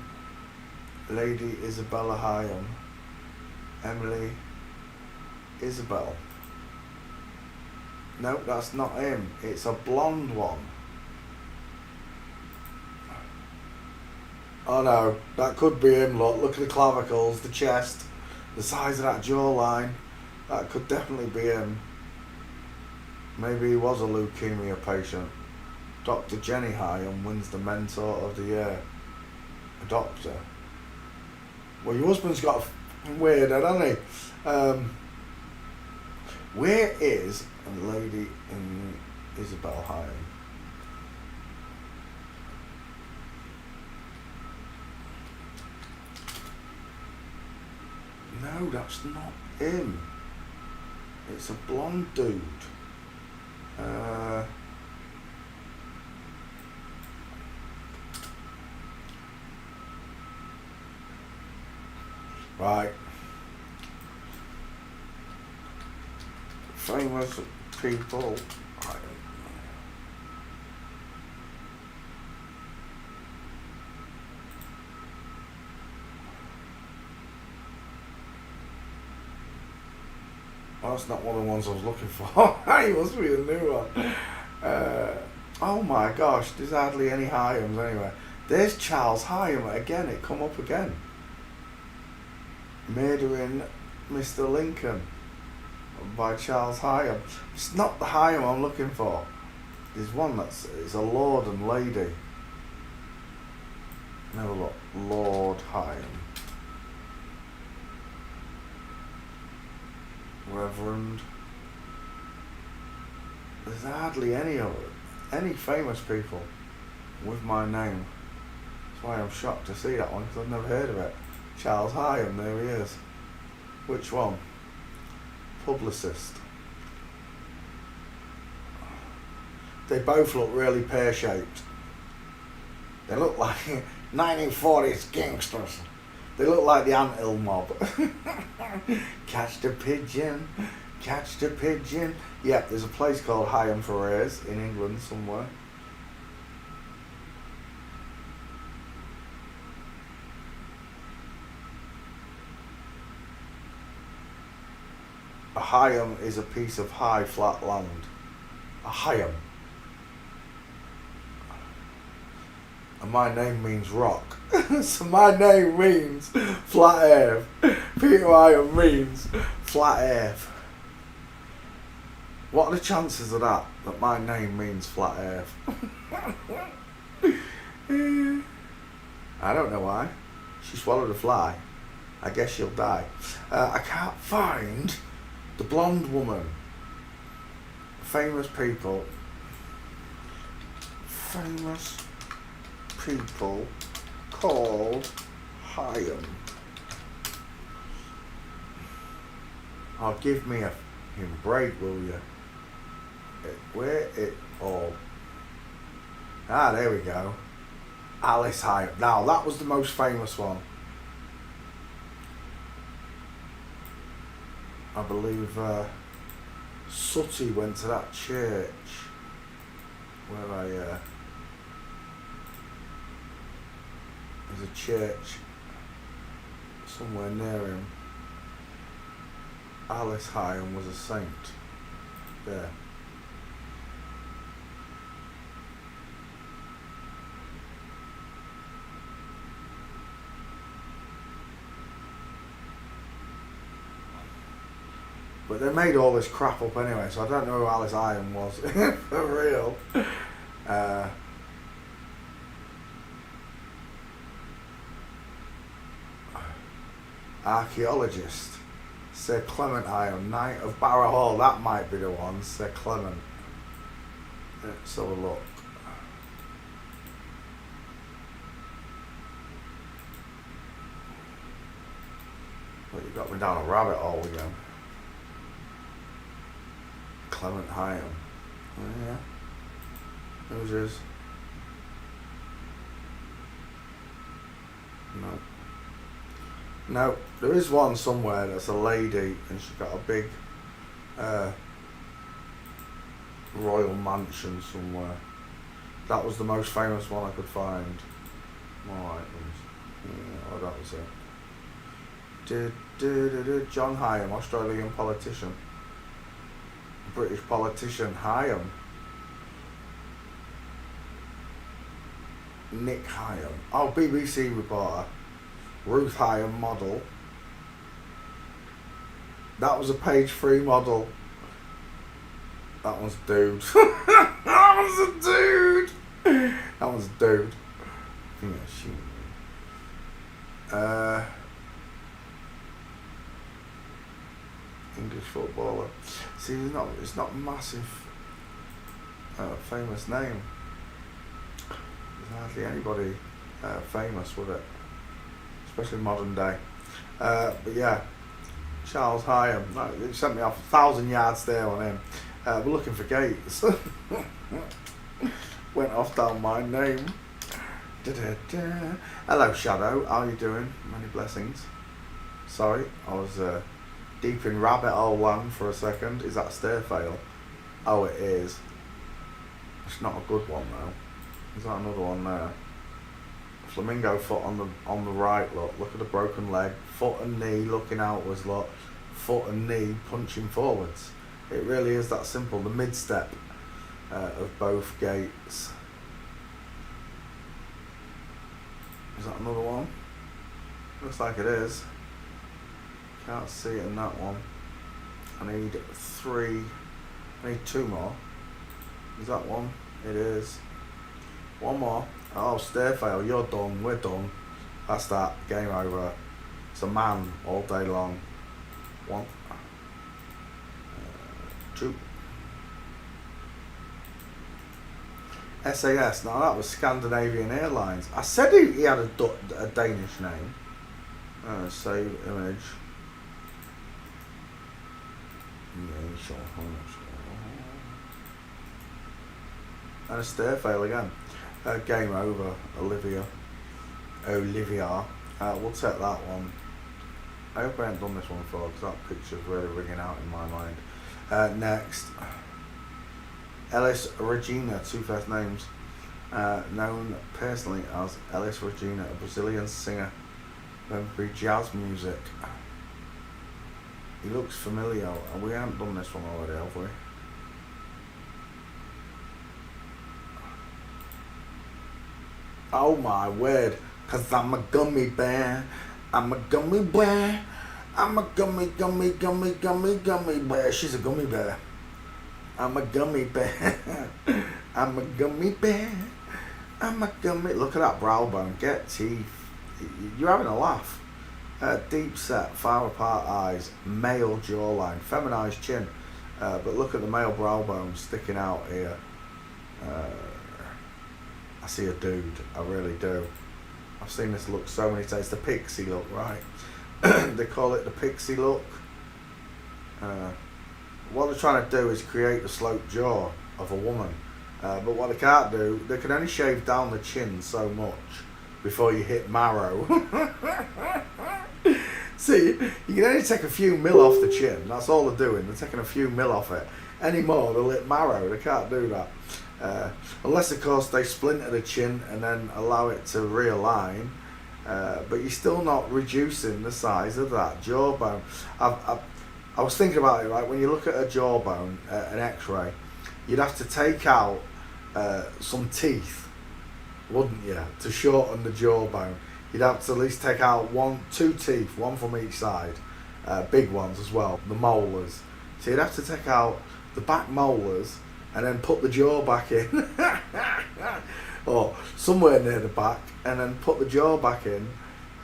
S1: Lady Isabella Hyam? Emily Isabel. No, that's not him. It's a blonde one. Oh no, that could be him. Look at the clavicles, the chest. The size of that jawline, that could definitely be him. Maybe he was a leukemia patient. Dr. Jenny Hyam wins the Mentor of the Year. A doctor. Well, your husband's got a weird head, hasn't he? Where is a lady in Isabel Hyam? No, that's not him. It's a blonde dude. Right. Famous people. I don't know. Well, that's not one of the ones I was looking for. He must be a new one. Oh my gosh, there's hardly any Hyams anyway. There's Charles Hyam again, it come up again. Murdering Mr. Lincoln by Charles Hyam. It's not the Hyam I'm looking for. There's one it's a lord and lady. Have a look. Lord Hyam. Reverend. There's hardly any of it. Any famous people with my name. That's why I'm shocked to see that one, because I've never heard of it. Charles Hyam, there he is. Which one? Publicist. They both look really pear-shaped. They look like 1940s gangsters. They look like the Anthill mob. Catch the pigeon, catch the pigeon. Yep, there's a place called Hyam Ferrers in England somewhere. A Hyam is a piece of high flat land. A Hyam. And my name means rock. So my name means flat earth. Peter Hyam means flat earth. What are the chances of that my name means flat earth? I don't know why. She swallowed a fly. I guess she'll die. I can't find the blonde woman. Famous people. Famous people called Hyam. Oh, give me a fucking break, will you? Where it all? Ah, there we go. Alice Hyam. Now, that was the most famous one. I believe Sooty went to that church where there's a church somewhere near him. Alice Hyam was a saint there. But they made all this crap up anyway, so I don't know who Alice Hyam was for real. Archaeologist Sir Clement Hyam, Knight of Barrow Hall. That might be the one, Sir Clement. Let's have a look. Well, you got me down a rabbit hole again. Clement Hyam. Oh, yeah. Who's his? No. No, there is one somewhere that's a lady and she's got a big royal mansion somewhere. That was the most famous one I could find. More items. Yeah, oh, that was it. John Hyam, Australian politician. British politician Hyam. Nick Hyam. Oh, BBC reporter. Ruth Hyam, model. That was a page 3 model. That one's a dude. That one's a dude. That one's a dude. Yeah, shoot. English footballer. See, it's not a massive famous name. There's hardly anybody famous with it, especially modern day. But yeah, Charles Hyam. They sent me off 1,000 yards there on him. We're looking for Gates. Went off down my name. Da-da-da. Hello Shadow, how are you doing? Many blessings. Sorry, I was deep in rabbit hole land for a second. Is that Stairfail? Oh, it is. It's not a good one though. Is that another one there? Flamingo foot on the right. Look at the broken leg. Foot and knee looking outwards. Look, foot and knee punching forwards. It really is that simple. The mid step of both gates. Is that another one? Looks like it is. Can't see it in that one. I need 3. I need 2 more. Is that one? It is. 1 more. Oh, Stairfail, you're done. We're done. That's that. Game over. It's a man all day long. 1. 2. SAS. Now that was Scandinavian Airlines. I said he had a Danish name. Save image. And a Stairfail again. Game over, Olivia. We'll take that one. I hope I haven't done this one before because that picture's really ringing out in my mind. Next, Ellis Regina, 2 first names. Known personally as Ellis Regina, a Brazilian singer, contemporary jazz music. He looks familiar, and we haven't done this one already, have we? Oh my word, 'cause I'm a gummy bear. I'm a gummy bear. I'm a gummy bear. She's a gummy bear. I'm a gummy bear. I'm a gummy bear. I'm a gummy. Look at that brow bone. Get teeth. You're having a laugh. Deep set, far apart eyes, male jawline, feminized chin. But look at the male brow bone sticking out here. I see a dude. I really do. I've seen this look so many times. The pixie look, right? They call it the pixie look. What they're trying to do is create the sloped jaw of a woman. But what they can't do, they can only shave down the chin so much before you hit marrow. See, you can only take a few mil off the chin. That's all they're doing. They're taking a few mil off it. Any more, they'll hit marrow. They can't do that. Unless, of course, they splinter the chin and then allow it to realign. But you're still not reducing the size of that jawbone. I was thinking about it, right? When you look at a jawbone, an x-ray, you'd have to take out some teeth, wouldn't you, to shorten the jawbone. You'd have to at least take out 2 teeth, 1 from each side, big ones as well, the molars. So you'd have to take out the back molars and then put the jaw back in, or somewhere near the back, and then put the jaw back in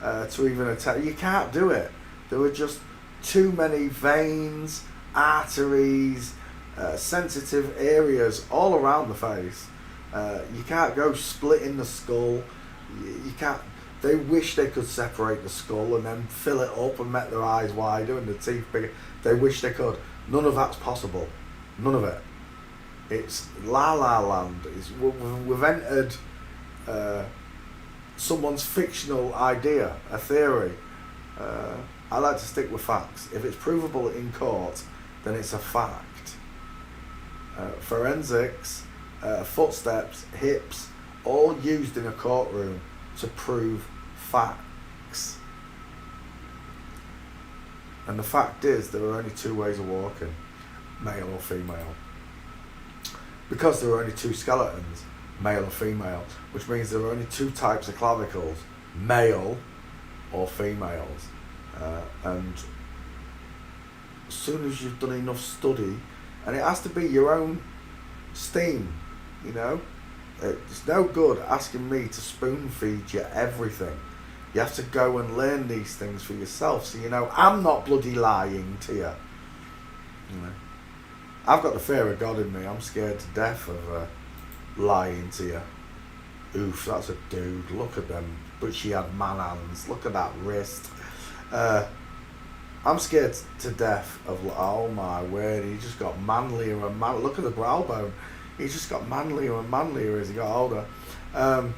S1: to even attack. You can't do it. There were just too many veins, arteries, sensitive areas all around the face. You can't go splitting the skull. You can't. They wish they could separate the skull and then fill it up and make their eyes wider and the teeth bigger. They wish they could. None of that's possible. None of it. It's La La Land. We've entered someone's fictional idea, a theory. I like to stick with facts. If it's provable in court, then it's a fact. Forensics, footsteps, hips, all used in a courtroom to prove facts. And the fact is there are only 2 ways of walking, male or female. Because there are only 2 skeletons, male or female, which means there are only 2 types of clavicles, male or females. And as soon as you've done enough study, and it has to be your own steam, you know. It's no good asking me to spoon feed you everything. You have to go and learn these things for yourself, so you know I'm not bloody lying to you. You know, I've got the fear of God in me. I'm scared to death of lying to you. Oof, that's a dude. Look at them. But she had man hands. Look at that wrist. I'm scared to death of, oh my word, he just got manlier and manlier. Look at the brow bone. He just got manlier and manlier as he got older. I'm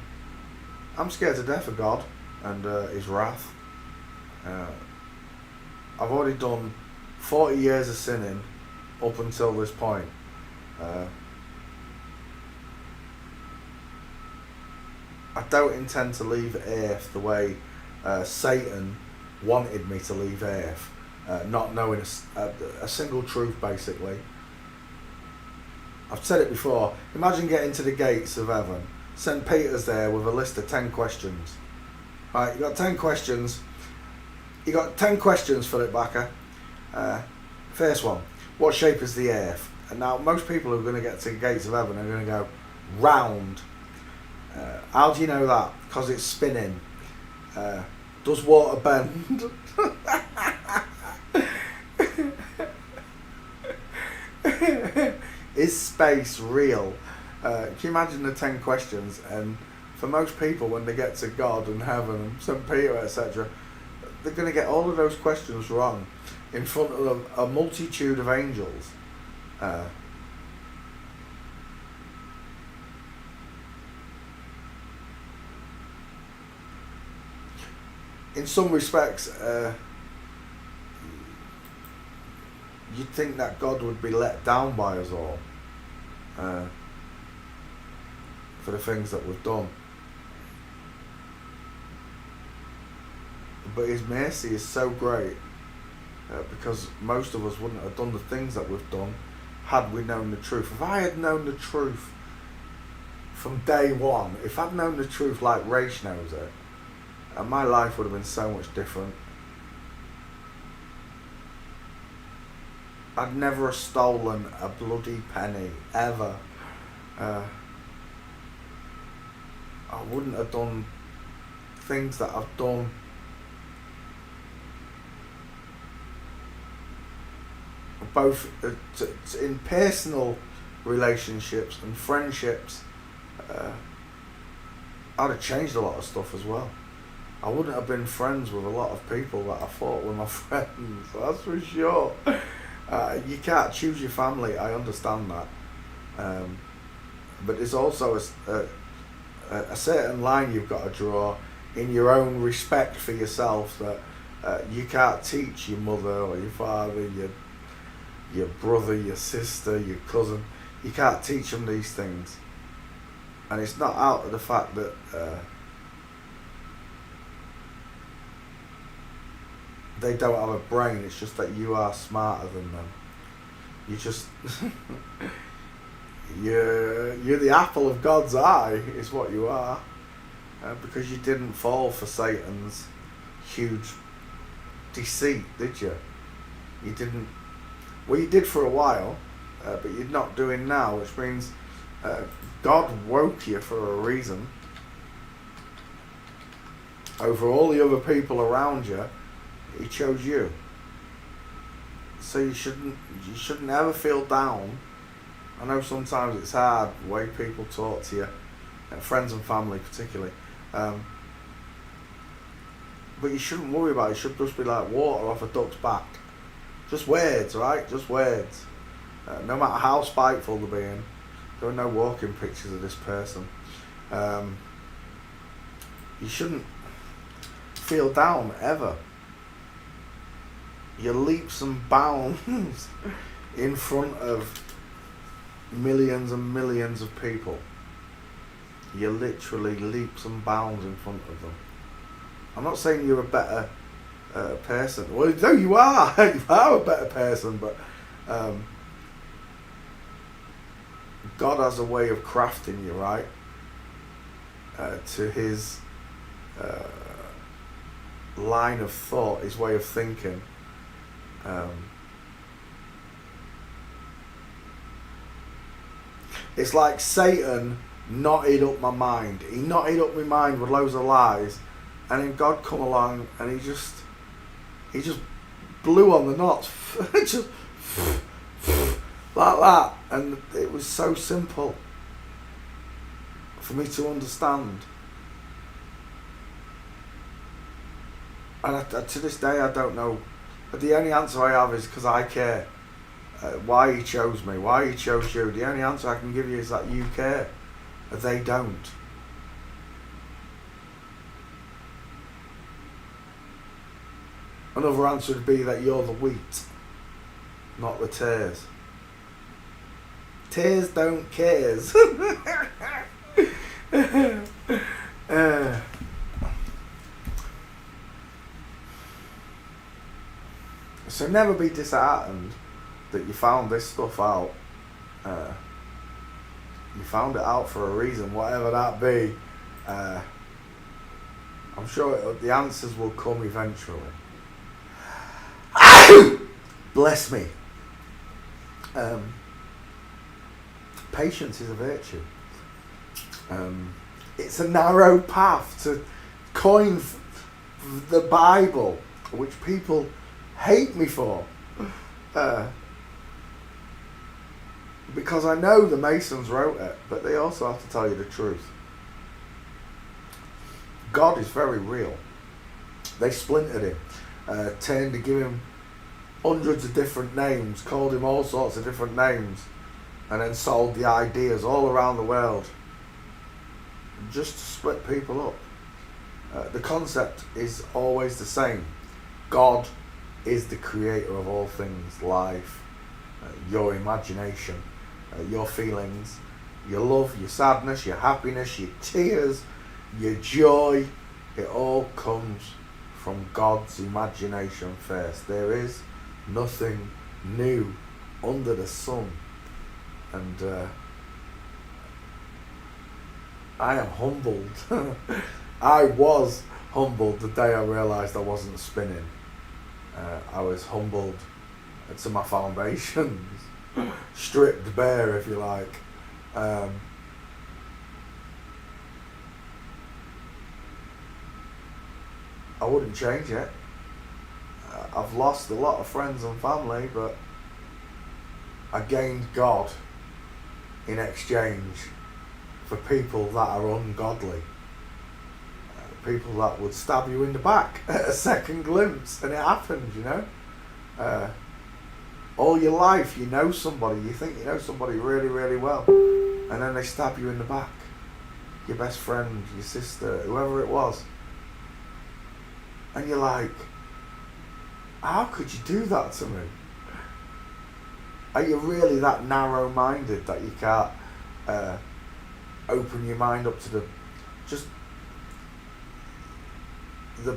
S1: scared to death of God and his wrath. I've already done 40 years of sinning up until this point. I don't intend to leave Earth the way Satan wanted me to leave Earth, not knowing a single truth, basically. I've said it before. Imagine getting to the gates of heaven. St. Peter's there with a list of 10 questions. Right, you got 10 questions. You got 10 questions, Philip Backer. First one: what shape is the Earth? And now most people who are going to get to the gates of heaven are going to go round. How do you know that? Because it's spinning. Does water bend? Is space real? Can you imagine the 10 questions? And for most people, when they get to God and heaven and St. Peter, etc., they're going to get all of those questions wrong in front of a multitude of angels. In some respects, you'd think that God would be let down by us all for the things that we've done. But his mercy is so great because most of us wouldn't have done the things that we've done had we known the truth. If I had known the truth from day one, if I'd known the truth like Rach knows it, my life would have been so much different. I'd never have stolen a bloody penny, ever. I wouldn't have done things that I've done. Both in personal relationships and friendships. I'd have changed a lot of stuff as well. I wouldn't have been friends with a lot of people that I thought were my friends, that's for sure. You can't choose your family, I understand that. But there's also a certain line you've got to draw in your own respect for yourself that you can't teach your mother or your father, your brother, your sister, your cousin. You can't teach them these things. And it's not out of the fact that they don't have a brain, it's just that you are smarter than them. You just you're the apple of God's eye is what you are, because you didn't fall for Satan's huge deceit, did you? You didn't. Well, you did for a while, but you're not doing now, which means God woke you for a reason. Over all the other people around you, he chose you. So you shouldn't ever feel down. I know sometimes it's hard the way people talk to you, friends and family particularly. But you shouldn't worry about it. It should just be like water off a duck's back. Just words, right? Just words. No matter how spiteful they're being. There are no walking pictures of this person. You shouldn't feel down ever. Your leaps and bounds in front of millions and millions of people. You literally leaps and bounds in front of them. I'm not saying you're a better person. Well, no, you are. You are a better person, but God has a way of crafting you, right? To his line of thought, his way of thinking. It's like Satan knotted up my mind. He knotted up my mind with loads of lies, and then God come along and he just blew on the knots, just like that, and it was so simple for me to understand. And to this day, I don't know. But the only answer I have is because I care. Why he chose me, why he chose you. The only answer I can give you is that you care. They don't. Another answer would be that you're the wheat, not the tares. Tares don't cares. So never be disheartened that you found this stuff out. You found it out for a reason, whatever that be. I'm sure the answers will come eventually. Bless me. Patience is a virtue. It's a narrow path to coin the Bible, which people hate me for. Because I know the Masons wrote it, but they also have to tell you the truth. God is very real. They splintered him, turned to give him hundreds of different names, called him all sorts of different names, and then sold the ideas all around the world just to split people up. The concept is always the same. God is the creator of all things, life, your imagination, your feelings, your love, your sadness, your happiness, your tears, your joy. It all comes from God's imagination first. There is nothing new under the sun. And I am humbled. I was humbled the day I realised I wasn't spinning. I was humbled to my foundations, stripped bare, if you like. I wouldn't change it. I've lost a lot of friends and family, but I gained God in exchange for people that are ungodly. People that would stab you in the back at a second glimpse, and it happens, you know. All your life you know somebody, you think you know somebody really, really well, and then they stab you in the back. Your best friend, your sister, whoever it was. And you're like, how could you do that to me? Are you really that narrow-minded that you can't open your mind up to the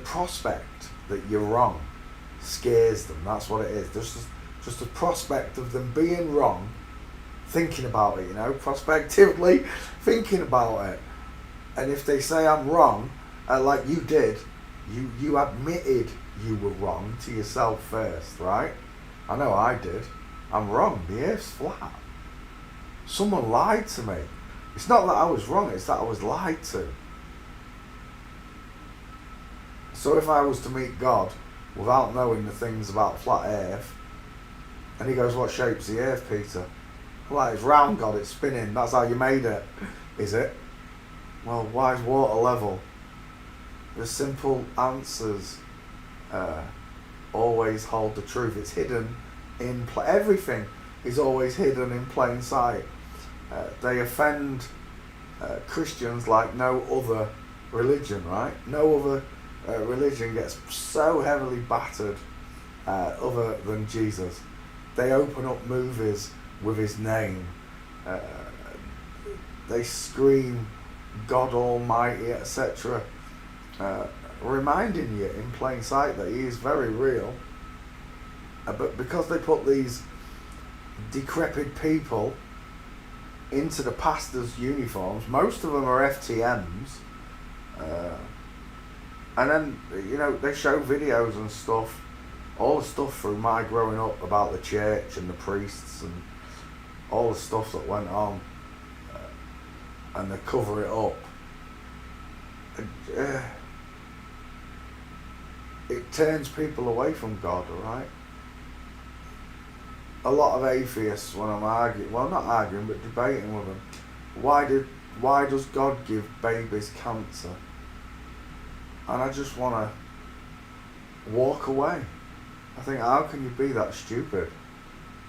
S1: prospect that you're wrong scares them? That's what it is. Just the prospect of them being wrong, thinking about it, you know, prospectively thinking about it. And if they say I'm wrong, like you did, you admitted you were wrong to yourself first, right? I know I did. I'm wrong. The earth's flat. Someone lied to me. It's not that I was wrong, it's that I was lied to. So if I was to meet God without knowing the things about flat earth, and he goes, what shape's the earth, Peter? I'm like, it's round, God, it's spinning, that's how you made it. Is it? Well, why is water level? The simple answers always hold the truth. It's hidden in everything is always hidden in plain sight. They offend Christians like no other religion, right? No other religion gets so heavily battered other than Jesus. They open up movies with his name. They scream God Almighty, etc. Reminding you in plain sight that he is very real. But because they put these decrepit people into the pastors' uniforms, most of them are FTMs, and then, you know, they show videos and stuff, all the stuff through my growing up about the church and the priests and all the stuff that went on. and they cover it up. It turns people away from God, right? A lot of atheists, when I'm arguing, well, not arguing, but debating with them, why does God give babies cancer? And I just want to walk away. I think, how can you be that stupid?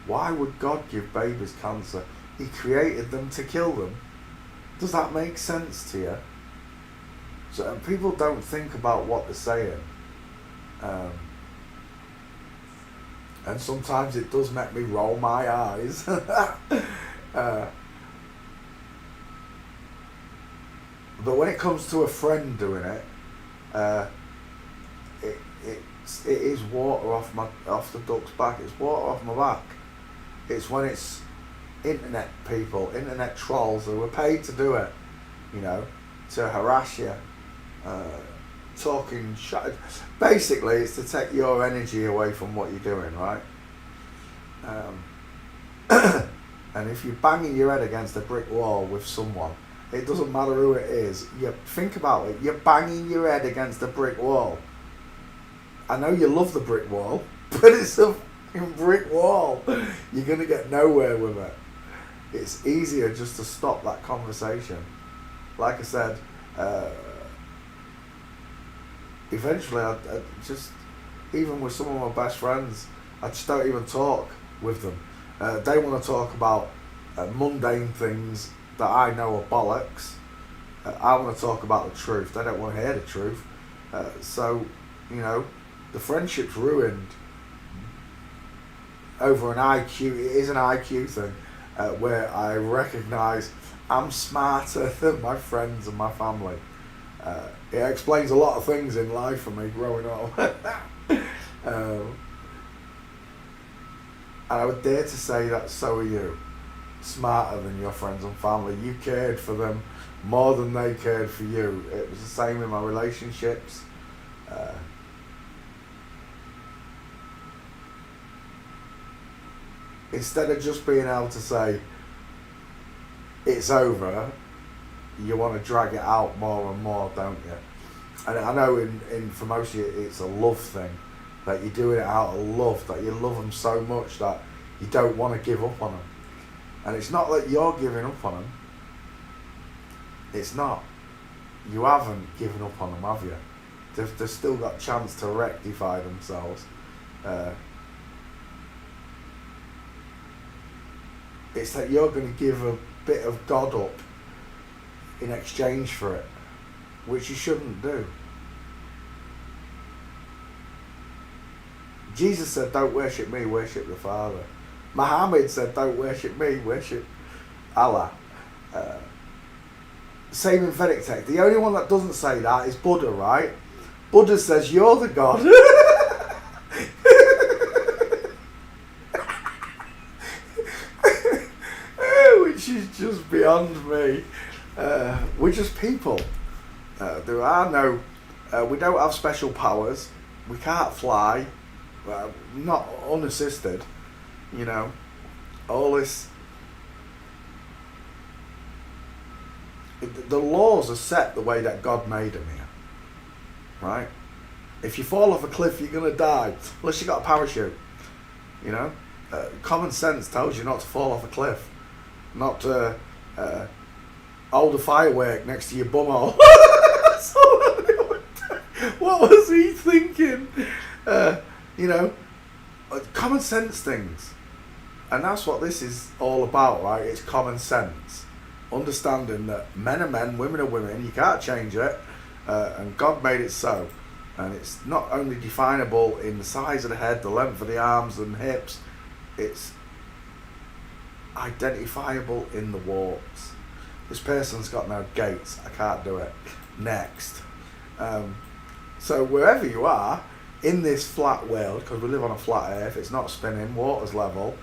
S1: Why would God give babies cancer? He created them to kill them. Does that make sense to you? So, and people don't think about what they're saying. And sometimes it does make me roll my eyes. But when it comes to a friend doing it, it is water off the duck's back. It's water off my back. It's when it's internet people, internet trolls who are paid to do it, you know, to harass you, talking shit. Basically, it's to take your energy away from what you're doing, right? And if you're banging your head against a brick wall with someone, it doesn't matter who it is. You think about it. You're banging your head against a brick wall. I know you love the brick wall, but it's a fucking brick wall. You're gonna get nowhere with it. It's easier just to stop that conversation. Like I said, eventually I just, even with some of my best friends, I just don't even talk with them. They want to talk about mundane things that I know are bollocks. I want to talk about the truth. They don't want to hear the truth. So, you know, the friendship's ruined over an IQ. It is an IQ thing, where I recognise I'm smarter than my friends and my family. It explains a lot of things in life for me growing up. And I would dare to say that so are you. Smarter than your friends and family. You cared for them more than they cared for you. It was the same in my relationships. Instead of just being able to say it's over, you want to drag it out more and more, don't you? And I know in for most of you it's a love thing, that you're doing it out of love, that you love them so much that you don't want to give up on them. And it's not that you're giving up on them. It's not. You haven't given up on them, have you? They've still got a chance to rectify themselves. It's that you're going to give a bit of God up in exchange for it, which you shouldn't do. Jesus said, don't worship me, worship the Father. Muhammad said, don't worship me, worship Allah. Same in Vedic text. The only one that doesn't say that is Buddha, right? Buddha says, you're the God. Which is just beyond me. We're just people. There are no, we don't have special powers. We can't fly. Not unassisted. You know, all this. The laws are set the way that God made them here. Right? If you fall off a cliff, you're going to die. Unless you got a parachute. You know? Common sense tells you not to fall off a cliff. Not to hold a firework next to your bumhole. What was he thinking? You know, common sense things. And that's what this is all about, right? It's common sense. Understanding that men are men, women are women, you can't change it. And God made it so. And it's not only definable in the size of the head, the length of the arms and hips, it's identifiable in the warts. This person's got no gates, I can't do it. Next. So wherever you are, in this flat world, because we live on a flat earth, it's not spinning, water's level,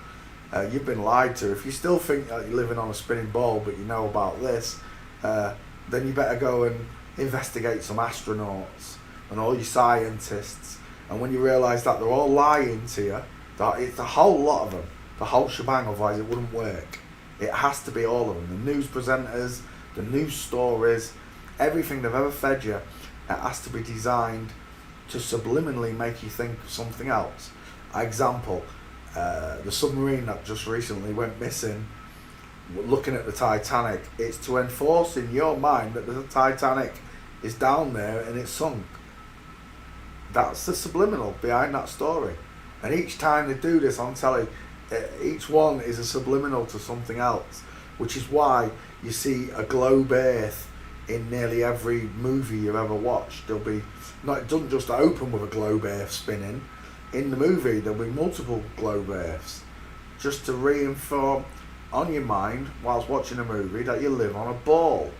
S1: you've been lied to. If you still think that you're living on a spinning ball, but you know about this, then you better go and investigate some astronauts and all your scientists. And when you realise that they're all lying to you, that it's a whole lot of them, the whole shebang, otherwise it wouldn't work. It has to be all of them. The news presenters, the new stories, everything they've ever fed you, it has to be designed to subliminally make you think of something else. Example, the submarine that just recently went missing, looking at the Titanic, it's to enforce in your mind that the Titanic is down there and it's sunk. That's the subliminal behind that story. And each time they do this on telly, each one is a subliminal to something else, which is why you see a globe earth in nearly every movie you've ever watched. There'll be, not, it doesn't just open with a globe earth spinning. In the movie there'll be multiple globe earths, just to reinform on your mind whilst watching a movie that you live on a ball.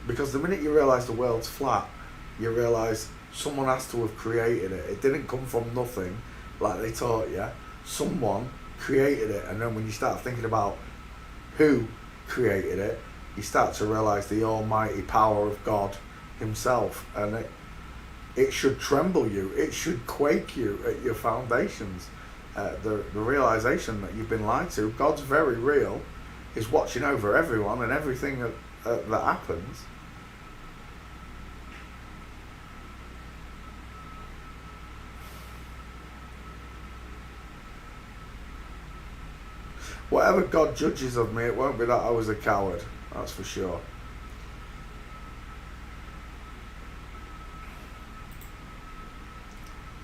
S1: Because the minute you realise the world's flat, you realise someone has to have created it. It didn't come from nothing like they taught you. Someone created it, and then when you start thinking about who created it, you start to realise the almighty power of God himself, and it should tremble you, it should quake you at your foundations. The realisation that you've been lied to. God's very real, is watching over everyone and everything that happens. Whatever God judges of me, it won't be that I was a coward, that's for sure.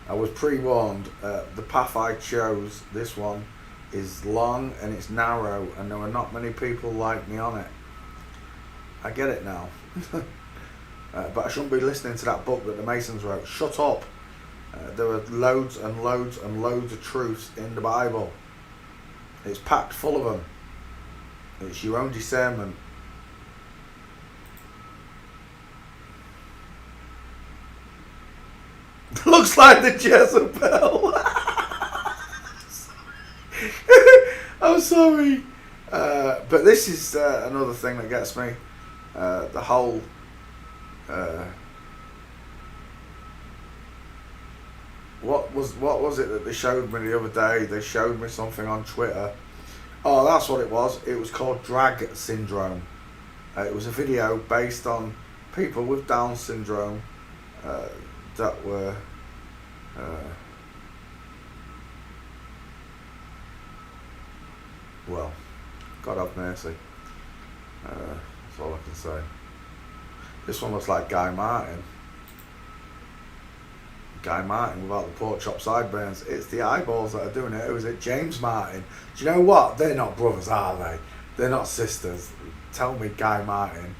S1: I was pre-warned, the path I chose, this one, is long and it's narrow, and there are not many people like me on it. I get it now. But I shouldn't be listening to that book that the Masons wrote. Shut up. There are loads and loads and loads of truths in the Bible. It's packed full of them. It's your own discernment. Looks like the Jezebel. I'm sorry. But this is another thing that gets me. The whole what was it that they showed me the other day? They showed me something on Twitter. Oh, that's what it was. It was called drag syndrome. It was a video based on people with Down syndrome that were well, God have mercy. That's all I can say. This one looks like Guy Martin. Guy Martin without the pork chop sideburns. It's the eyeballs that are doing it. Who is it? James Martin. Do you know what? They're not brothers, are they? They're not sisters. Tell me, Guy Martin.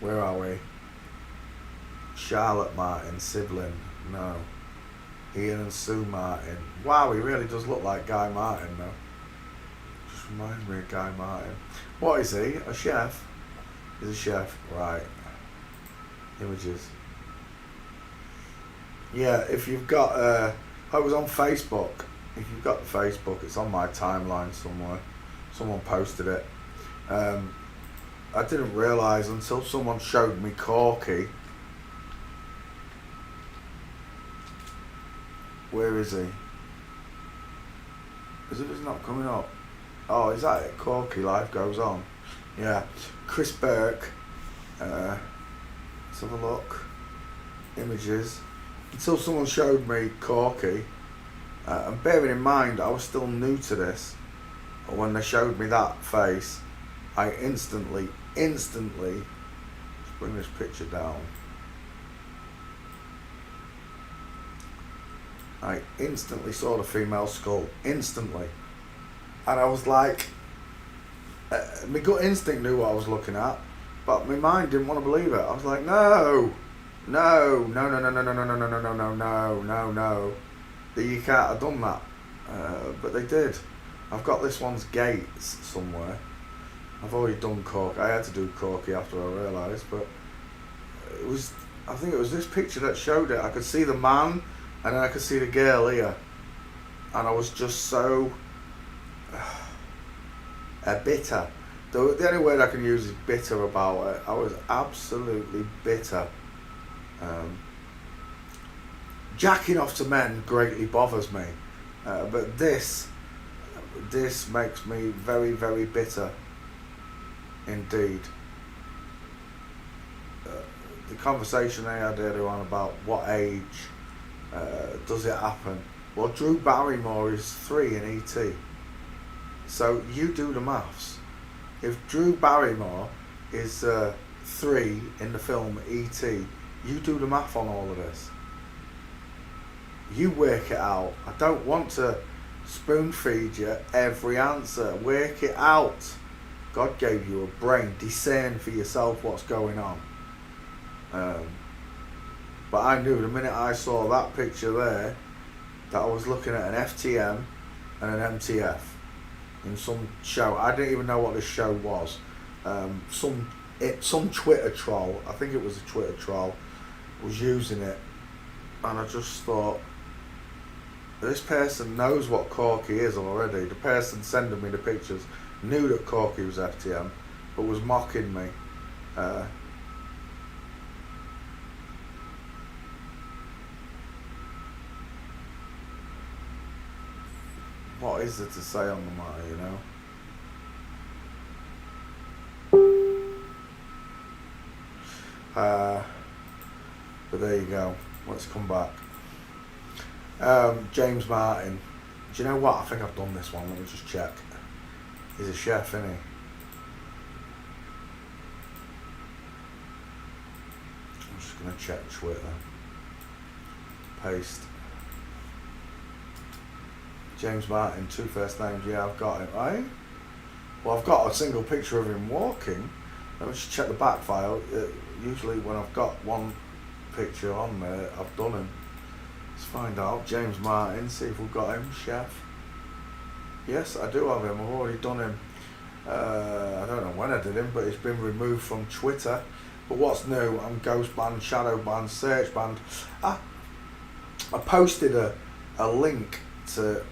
S1: Where are we? Charlotte Martin, sibling. No. Ian and Sue Martin. Wow, he really does look like Guy Martin, though. Just reminds me of Guy Martin. What is he? A chef? He's a chef. Right. Images. Yeah, if you've got, I was on Facebook. If you've got the Facebook, it's on my timeline somewhere. Someone posted it. I didn't realise until someone showed me Corky. Where is he? As if it's not coming up. Oh, is that it? Corky, Life Goes On. Yeah. Chris Burke. Let's have a look. Images. Until someone showed me Corky, and bearing in mind I was still new to this, when they showed me that face, I instantly, let's bring this picture down, I instantly saw the female skull, instantly, and I was like, my gut instinct knew what I was looking at, but my mind didn't want to believe it. I was like, no, that you can't have done that, but they did. I've got this one's gates somewhere. I've already done Corky. I had to do Corky after I realised, but it was, I think it was this picture that showed it. I could see the man and then I could see the girl here, and I was just so bitter. The only word I can use is bitter about it. I was absolutely bitter. Jacking off to men greatly bothers me, but this makes me very, very bitter indeed. conversation they had earlier on about what age does it happen. Well, Drew Barrymore is 3 in E.T. So you do the maths. If Drew Barrymore is 3 in the film E.T., you do the math on all of this. You work it out. I don't want to spoon feed you every answer. Work it out. God gave you a brain. Discern for yourself what's going on. But I knew the minute I saw that picture there that I was looking at an FTM and an MTF in some show. I didn't even know what this show was. Some Twitter troll, I think it was a Twitter troll, was using it, and I just thought, this person knows what Corky is already. The person sending me the pictures knew that Corky was FTM, but was mocking me. What is there to say on the matter, you know? But there you go. Let's come back. James Martin. Do you know what? I think I've done this one. Let me just check. He's a chef, isn't he? I'm just going to check Twitter. Paste. James Martin, 2 first names. Yeah, I've got him. Right? Well, I've got a single picture of him walking. Let me just check the back file. Usually when I've got one picture on there, I've done him. Let's find out. James Martin, see if we've got him. Chef. Yes, I do have him. I've already done him. I don't know when I did him, but it's been removed from Twitter. But what's new? I'm ghost banned, shadow banned, search banned. I posted a link to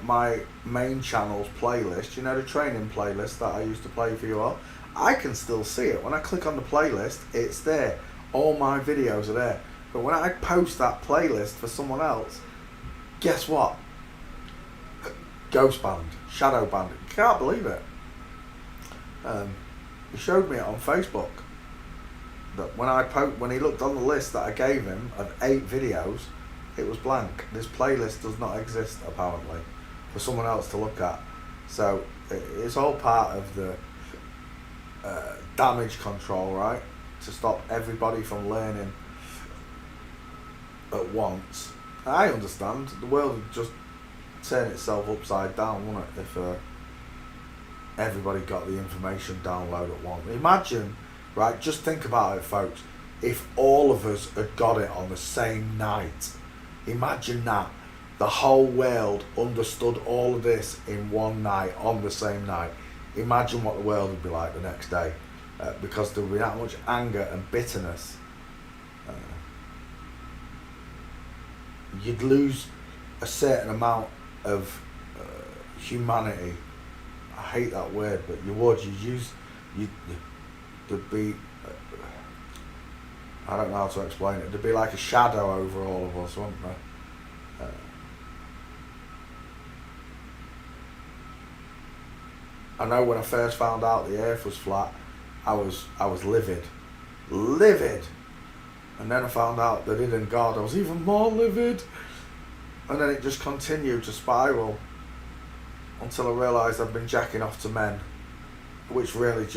S1: my main channel's playlist. You know, the training playlist that I used to play for you all. I can still see it. When I click on the playlist, it's there. All my videos are there. But when I post that playlist for someone else, guess what? Ghost banned, shadow banned. Can't believe it. He showed me it on Facebook. That when he looked on the list that I gave him of 8 videos, it was blank. This playlist does not exist apparently for someone else to look at. So it's all part of the damage control, right? To stop everybody from learning at once. I understand. The world would just turn itself upside down, wouldn't it, if everybody got the information download at once. Imagine, right, just think about it, folks, if all of us had got it on the same night. Imagine that. The whole world understood all of this in one night, on the same night. Imagine what the world would be like the next day. Because there would be that much anger and bitterness. You'd lose a certain amount of humanity. I hate that word, but you would. There'd be, I don't know how to explain it. There'd be like a shadow over all of us, wouldn't there? I know when I first found out the earth was flat, I was livid. And then I found out that in God I was even more livid. And then it just continued to spiral until I realised I'd been jacking off to men, which really it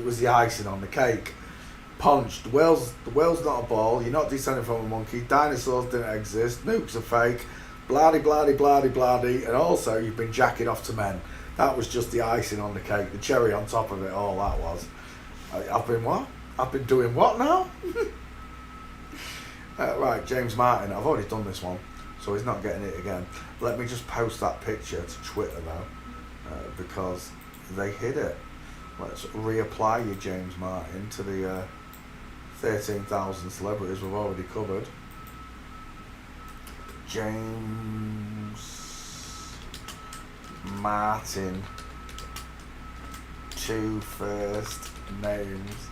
S1: was the icing on the cake. Punch, the whale's not a ball, you're not descending from a monkey, dinosaurs didn't exist, nukes are fake, blah-de, blah-de, blah-de, blah-de, and also you've been jacking off to men. That was just the icing on the cake, the cherry on top of it, all that was. I've been what? I've been doing what now? Right, James Martin, I've already done this one, so he's not getting it again. Let me just post that picture to Twitter though, because they hid it. Let's reapply you, James Martin, to the 13,000 celebrities we've already covered. James Martin, 2 first names.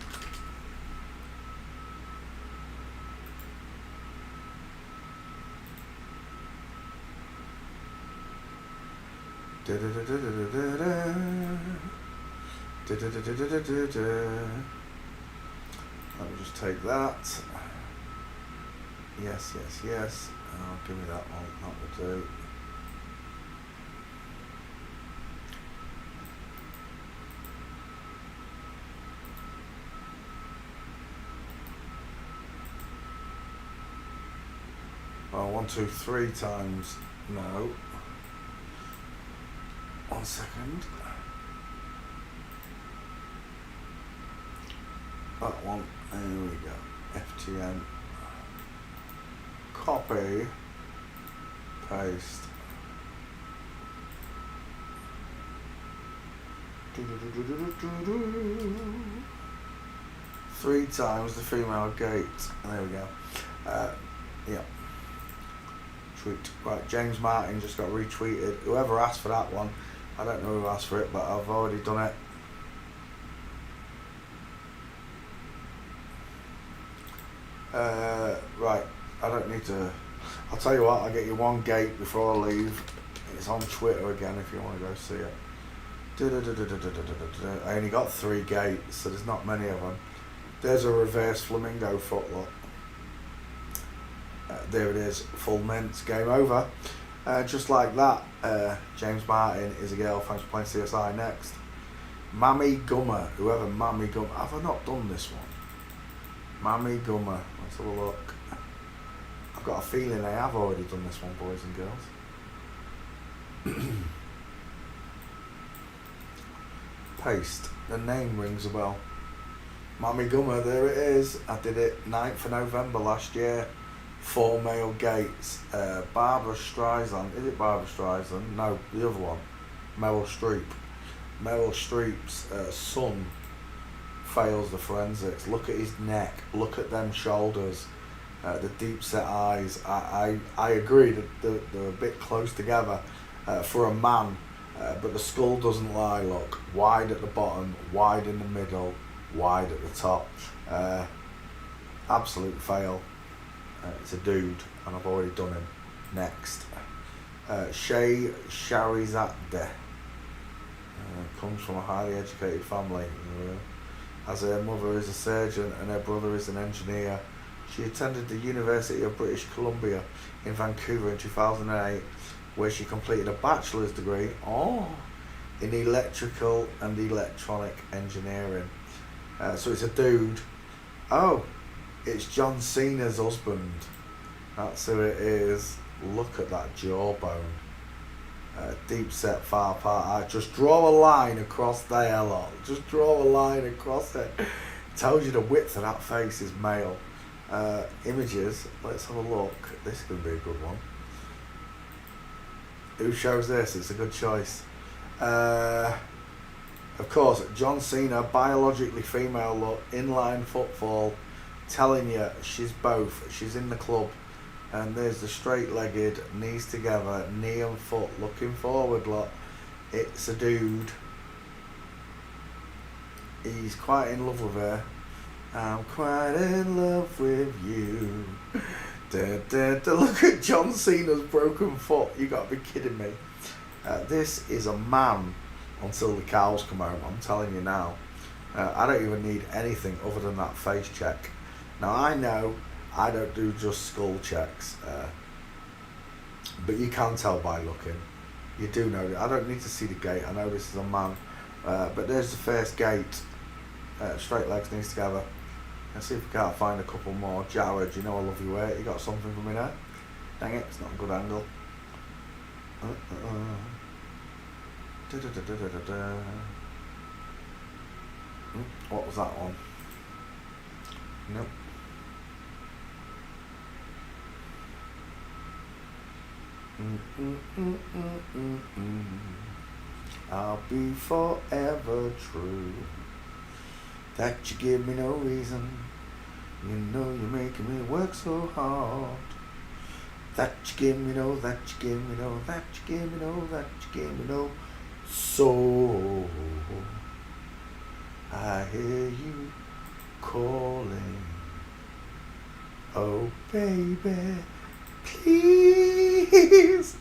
S1: Let me just take that. Yes, yes, yes. Oh, give me that one. That will do. Well, 1, 2, 3 times. No. 1 second. That one. There we go. FTN. Copy. Paste. 3 times the female gate. There we go. Yeah. Tweet. Right, James Martin just got retweeted. Whoever asked for that one, I don't know who asked for it, but I've already done it. Right, I don't need to. I'll tell you what, I'll get you one gate before I leave. It's on Twitter again if you want to go see it. I only got 3 gates, so there's not many of them. There's a reverse flamingo foot, look. There it is, full mint, game over. Just like that, James Martin is a girl, thanks for playing CSI. Next, Mamie Gummer, whoever Mamie Gummer, have I not done this one? Mamie Gummer, let's have a look. I've got a feeling I have already done this one, boys and girls. Paste, the name rings a bell. Mamie Gummer, there it is. I did it 9th of November last year. 4 male gates. Barbara Streisand, is it Barbara Streisand? No, the other one. Meryl Streep. Meryl Streep's son fails the forensics. Look at his neck, look at them shoulders, the deep set eyes. I agree that they're a bit close together for a man, but the skull doesn't lie. Look, wide at the bottom, wide in the middle, wide at the top. Absolute fail. It's a dude, and I've already done him. Next, Shay Sharizadeh. Comes from a highly educated family. As her mother is a surgeon and her brother is an engineer. She attended the University of British Columbia in Vancouver in 2008, where she completed a bachelor's degree in electrical and electronic engineering. So it's a dude. Oh, it's John Cena's husband. That's who it is. Look at that jawbone. Deep set, far apart. Just draw a line across there, lot. Just draw a line across it. Tells you the width of that face is male. Images. Let's have a look. This is going to be a good one. Who shows this? It's a good choice. Of course, John Cena, biologically female look, inline footfall, telling you she's both. She's in the club. And there's the straight-legged, knees together, knee and foot, looking forward, look. It's a dude. He's quite in love with her. I'm quite in love with you. Look at John Cena's broken foot. You got to be kidding me. This is a man until the cows come home. I'm telling you now. I don't even need anything other than that face check. Now I know I don't do just skull checks, but you can tell by looking. You do know that. I don't need to see the gate. I know this is a man, but there's the first gate. Straight legs, knees together. Let's see if we can't find a couple more. Jared, you know I love you, you got something for me there? Dang it, it's not a good angle. What was that one? Nope. I'll be forever true. That you give me no reason. You know you're making me work so hard. That you give me no, that you give me no, that you give me no, that you give me no. So I hear you calling. Oh baby, please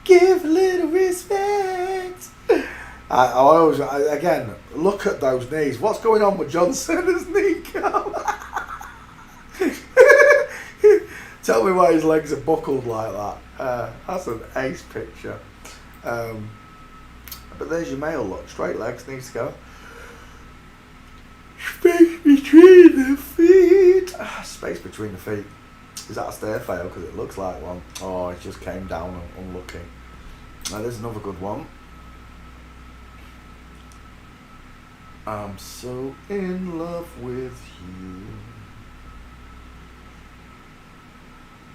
S1: give a little respect. I always, again, look at those knees. What's going on with John Cena's kneecap? Tell me why his legs are buckled like that. That's an ace picture. But there's your male look. Straight legs, needs to go. Space between the feet. Space between the feet. Is that a stair fail? Because it looks like one. Oh, it just came down unlucky. Now there's another good one. I'm so in love with you.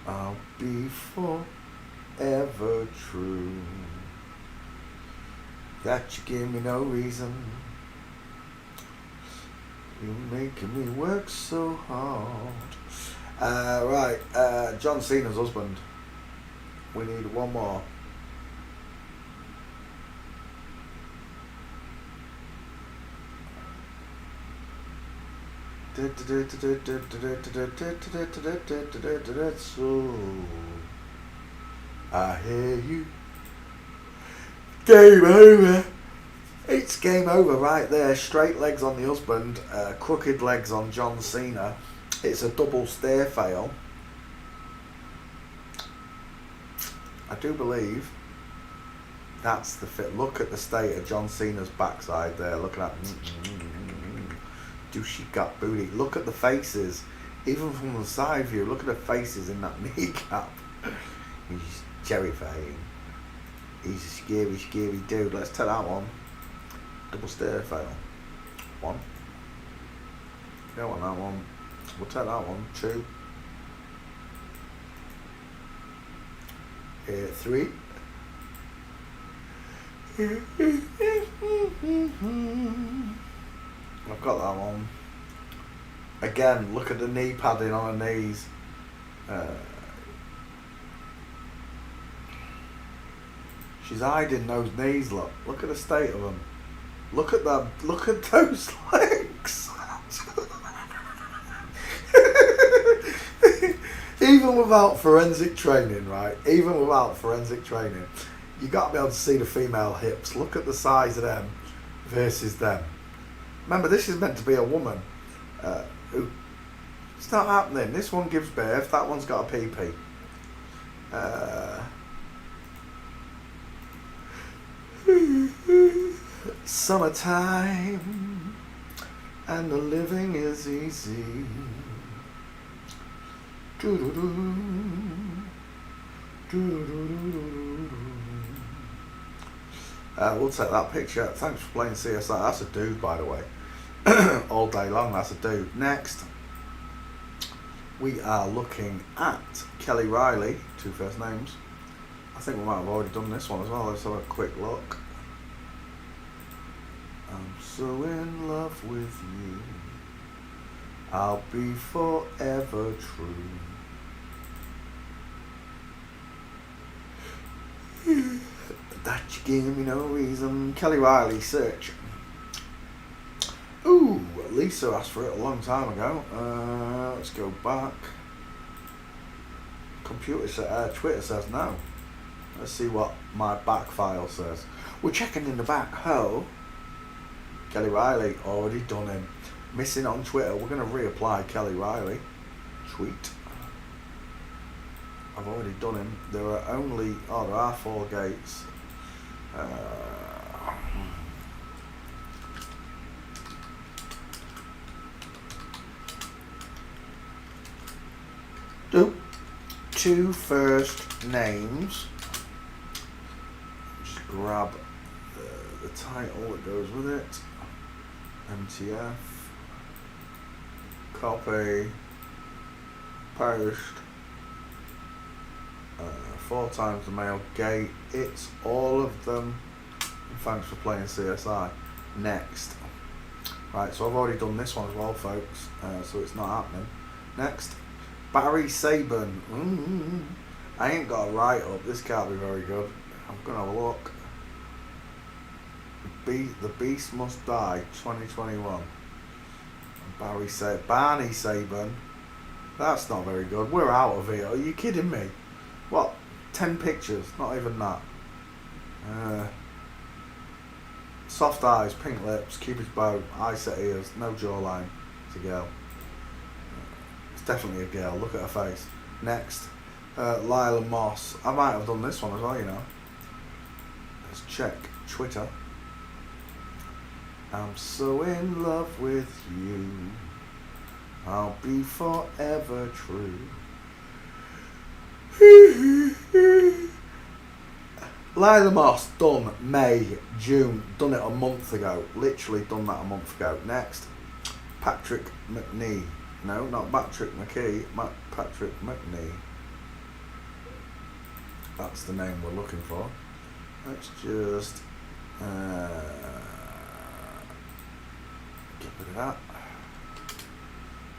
S1: I'll be forever true. That you give me no reason. You're making me work so hard. Right, John Cena's husband. We need one more. So I hear you. Game over. It's game over right there. Straight legs on the husband, crooked legs on John Cena. It's a double stair fail. I do believe that's the fit. Look at the state of John Cena's backside there. Look at that douchey gut booty. Look at the faces. Even from the side view, look at the faces in that kneecap. He's terrifying. He's a scary, scary dude. Let's take that one. Double stair fail. One. Don't want that one. We'll take that one. Two. 3. I've got that one. Again, look at the knee padding on her knees. She's hiding those knees, look. Look at the state of them. Look at them. Look at those legs. Even without forensic training, right? Even without forensic training, you got to be able to see the female hips. Look at the size of them versus them. Remember, this is meant to be a woman who... It's not happening. This one gives birth. That one's got a pee-pee. Summertime and the living is easy. We'll take that picture. Thanks for playing CSI. That's a dude, by the way. All day long, that's a dude. Next, we are looking at Kelly Riley, 2 first names. I think we might have already done this one as well. Let's have a quick look. I'm so in love with you. I'll be forever true. That you give me no reason. Kelly Riley, search. Ooh, Lisa asked for it a long time ago. Let's go back. Twitter says no. Let's see what my back file says. We're checking in the back. Ho. Kelly Riley, already done him. Missing on Twitter. We're going to reapply Kelly Riley. Tweet. I've already done him. There are only... Oh, there are 4 gates. Two first names. Just grab the title that goes with it. MTF. Copy. Post. 4 times the male gate. It's all of them. And thanks for playing CSI. Next. Right, so I've already done this one as well, folks. So it's not happening. Next. Barry Saban. I ain't got a write up. This can't be very good. I'm gonna have a look. The Beast Must Die 2021. Barney Saban. That's not very good. We're out of here. Are you kidding me? What? 10 pictures? Not even that. Soft eyes, pink lips, cupid's bow, eye set ears, no jawline. It's a girl. It's definitely a girl. Look at her face. Next, Lila Moss. I might have done this one as well, you know. Let's check Twitter. I'm so in love with you. I'll be forever true. Lila Moss, done May, June, done it a month ago. Literally done that a month ago. Next, Patrick McNee. No, not Patrick McKee, Patrick McNee. That's the name we're looking for. Let's just get rid of that.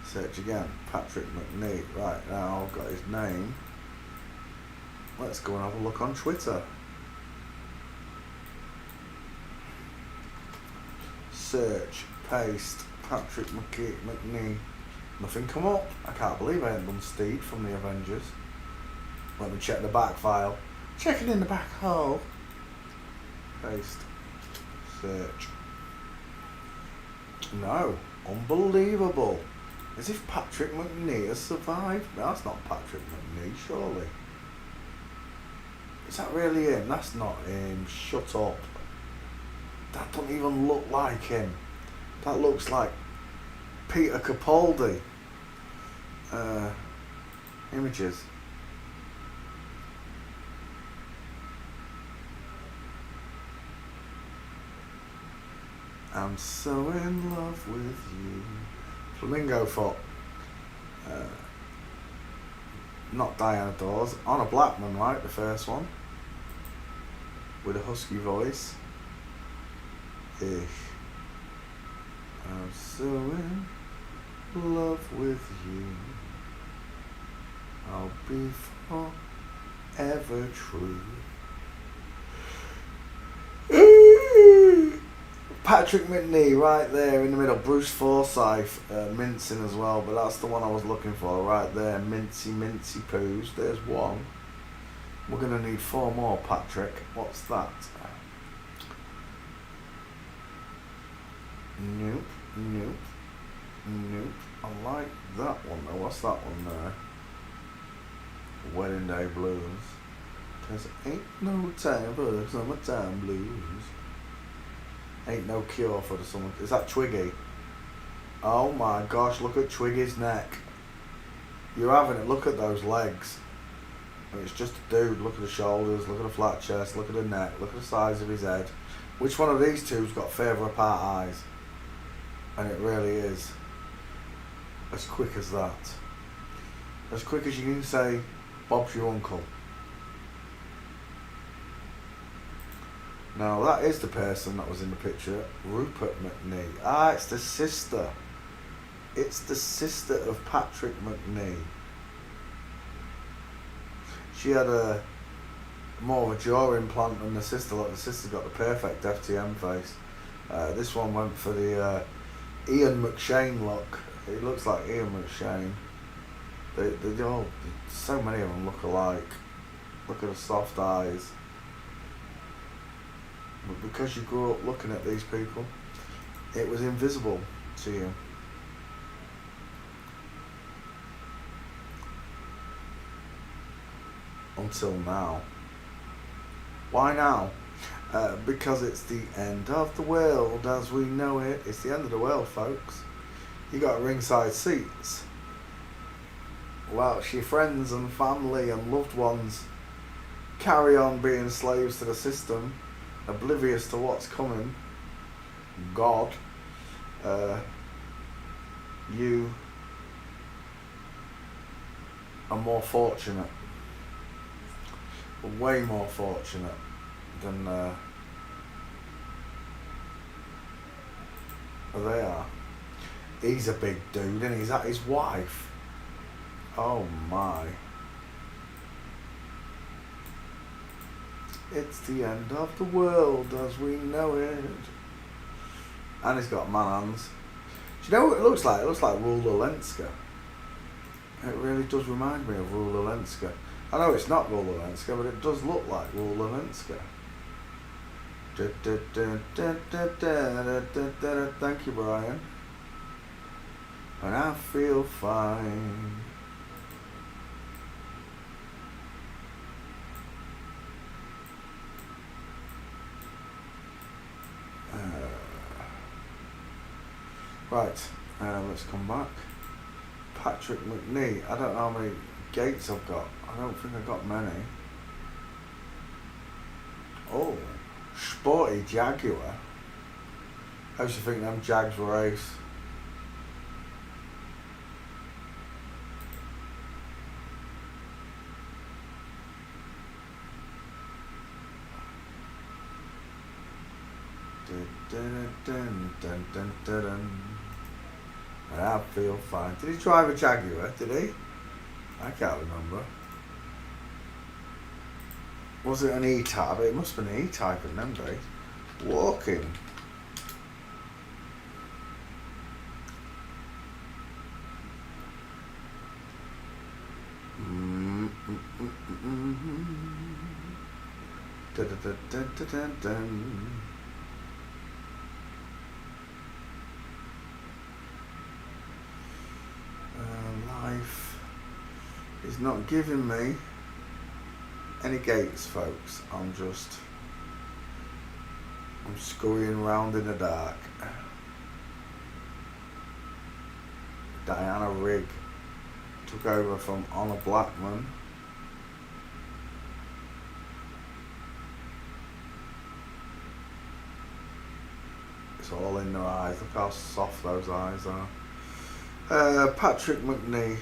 S1: Search again, Patrick McNee. Right, now I've got his name. Let's go and have a look on Twitter. Search, paste, Patrick McNee. Nothing come up. I can't believe I hadn't done Steed from the Avengers. Let me check the back file. Checking in the back hole. Paste. Search. No. Unbelievable. As if Patrick McNee has survived. No, that's not Patrick McNee, surely. Is that really him? That's not him. Shut up. That doesn't even look like him. That looks like Peter Capaldi. Images. I'm so in love with you. Flamingo Foot. Not Diana Dawes. Honor Blackman, right? The first one. With a husky voice. Ish. I'm so in love with you. I'll be forever true. Patrick McNee right there in the middle. Bruce Forsyth mincing as well, but that's the one I was looking for right there. Mincy poos. There's one. We're going to need 4 more, Patrick. What's that? Nope. I like that one though. What's that one there? Wedding Day Blues. Cause ain't no time for the summertime blues. Ain't no cure for the summer. Is that Twiggy? Oh my gosh, look at Twiggy's neck. You're having it. Look at those legs. And it's just a dude. Look at the shoulders, look at the flat chest, look at the neck, look at the size of his head. Which one of these two's got further apart eyes? And it really is. As quick as that. As quick as you can say, Bob's your uncle. Now that is the person that was in the picture, Rupert McNee. Ah, it's the sister. It's the sister of Patrick McNee. She had a more of a jaw implant than the sister. Like the sister's got the perfect FTM face. This one went for the Ian McShane look. He looks like Ian McShane. They all, so many of them look alike. Look at the soft eyes. But because you grew up looking at these people, it was invisible to you. Until now. Why now? Because it's the end of the world as we know it. It's the end of the world, folks. You got ringside seats. Whilst your friends and family and loved ones carry on being slaves to the system, oblivious to what's coming, God, you are more fortunate, way more fortunate than they are. He's a big dude, and he's at his wife. Oh my. It's the end of the world as we know it. And he's got man hands. Do you know what it looks like? It looks like Rula Lenska. It really does remind me of Rula Lenska. I know it's not Rula Lenska, but it does look like Rula Lenska. Thank you, Brian. And I feel fine. Right, let's come back. Patrick McNee. I don't know how many gates I've got. I don't think I've got many. Oh, sporty Jaguar. I used to think them Jags were ace. I feel fine. Did he drive a Jaguar? Did he? I can't remember. Was it an E-Type? It must have been an E-Type in them days. Walking. Life is not giving me any gates, folks. I'm scurrying round in the dark. Diana Rigg took over from Honor Blackman. It's all in their eyes. Look how soft those eyes are. Patrick McNee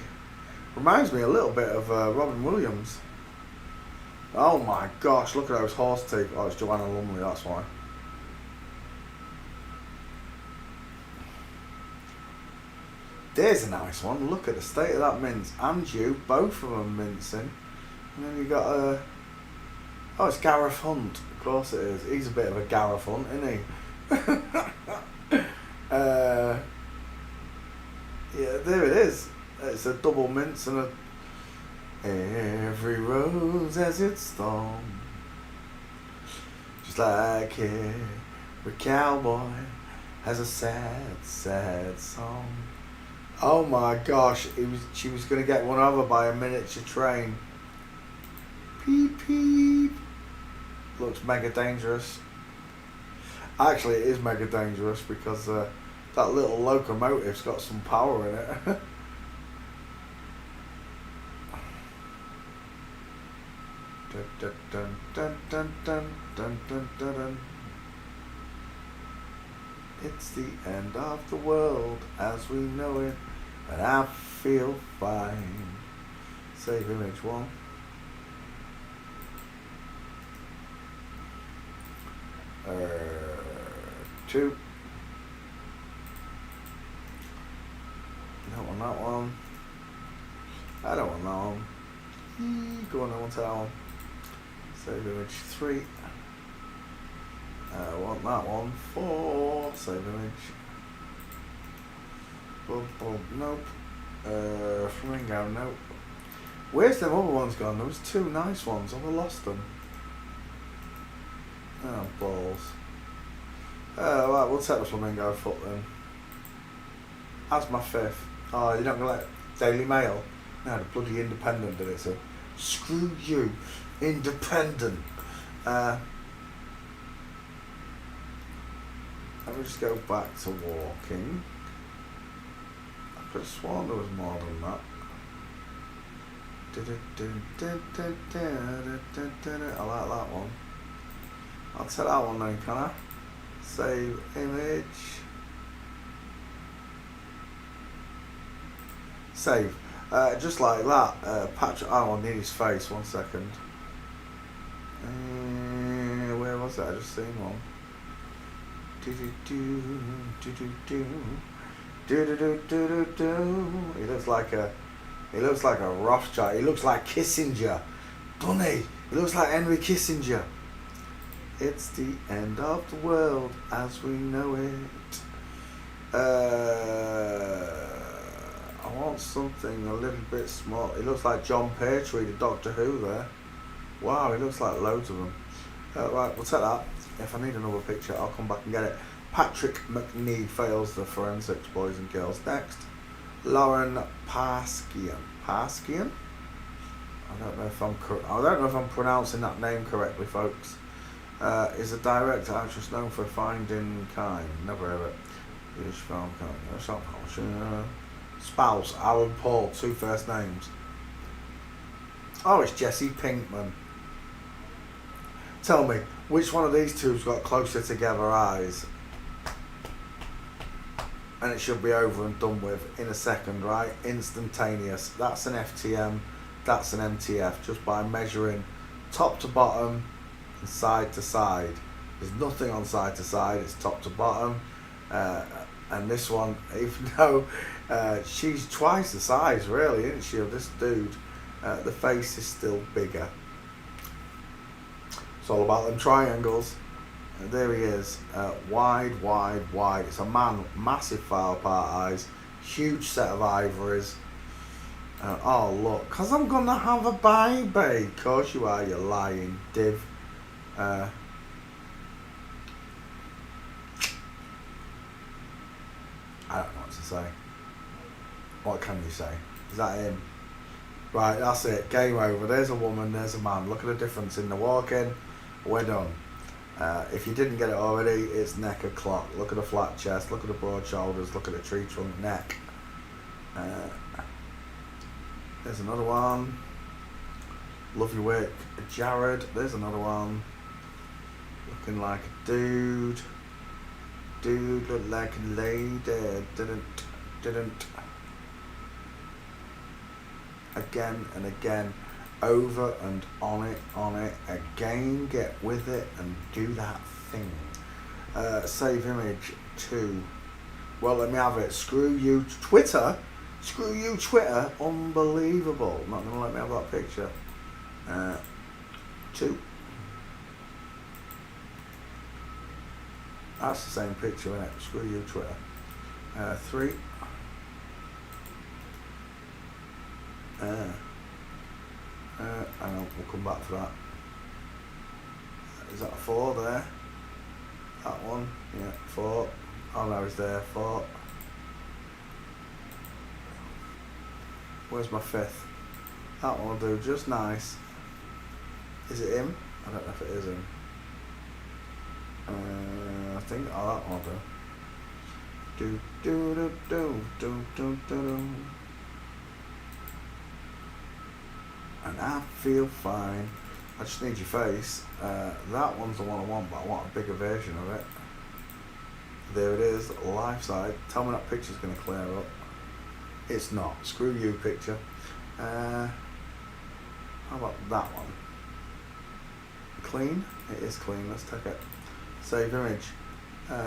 S1: reminds me a little bit of Robin Williams. Oh my gosh, look at those horse teeth. Oh, it's Joanna Lumley, that's why. There's a nice one. Look at the state of that mince. And you, both of them mincing. And then you got oh, it's Gareth Hunt. Of course it is. He's a bit of a Gareth Hunt, isn't he? Yeah, there it is. It's a double mince and a... Every rose has its thorn. Just like every cowboy has a sad, sad song. Oh my gosh, she was going to get one over by a miniature train. Peep, peep. Looks mega dangerous. Actually, it is mega dangerous because that little locomotive's got some power in it. Dun, dun, dun, dun, dun, dun, dun, dun, dun. It's the end of the world as we know it, and I feel fine. Save image 1. Two. Don't want that one. I don't want that one. Go on, I want that one. Save image 3. I want that one. 4. Save image. Boom, boom, nope. Flamingo, nope. Where's them other ones gone? There was 2 nice ones. Have I lost them? Oh, balls. Right, we'll take the flamingo foot then. That's my 5th. Oh, you're not going to let Daily Mail? No, the bloody Independent did it, so screw you, Independent. Let me just go back to walking. I could have sworn there was more than that. I like that one. I'll take that one then, can I? Save image. Save. Just like that. Patrick. Oh, I need his face. 1 second. Where was it? I just seen one. He looks like a Rothschild. He looks like Kissinger, doesn't he? He looks like Henry Kissinger. It's the end of the world as we know it. I want something a little bit small. He looks like John Petrie, the Doctor Who there. Wow, he looks like loads of them. Right, we'll take that. If I need another picture, I'll come back and get it. Patrick McNee fails the forensics, boys and girls. Next, Lauren Paskian. Paskian? I don't know if I'm pronouncing that name correctly, folks. Is a director actress known for Finding Kind. Never heard of it. Spouse, Aaron Paul, 2 first names. Oh, it's Jesse Pinkman. Tell me, which one of these two's got closer together eyes? And it should be over and done with in a second, right? Instantaneous. That's an FTM, that's an MTF, just by measuring top to bottom and side to side. There's nothing on side to side, it's top to bottom. And this one, even though she's twice the size, really, isn't she, of this dude, the face is still bigger. It's all about them triangles. There he is, wide. It's a man, massive file part eyes, huge set of ivories. Oh look, 'cause I'm gonna have a baby. Of course you are, you lying div. I don't know what to say. What can you say? Is that him? Right, that's it. Game over. There's a woman, there's a man. Look at the difference in the walking. We're done. If you didn't get it already, it's neck and clock. Look at the flat chest, look at the broad shoulders, look at the tree trunk neck. There's another one. Love your work, Jared. There's another one. Looking like a dude. Dude looked like a lady. Didn't. Again and again. Over and on it again. Get with it and do that thing. Save image 2. Well, let me have it. Screw you, Twitter. Screw you, Twitter. Unbelievable. Not gonna let me have that picture. 2. That's the same picture, isn't it? Screw you, Twitter. 3. Hang on, we'll come back for that. Is that a 4 there? That one? Yeah, 4. Oh no, he's there. 4. Where's my 5th? That one will do just nice. Is it him? I don't know if it is him. I think, oh, that one will do. And I feel fine. I just need your face. That one's the one I want, but I want a bigger version of it. There it is, life side. Tell me that picture's going to clear up. It's not. Screw you, picture. How about that one? Clean? It is clean. Let's take it. Save image.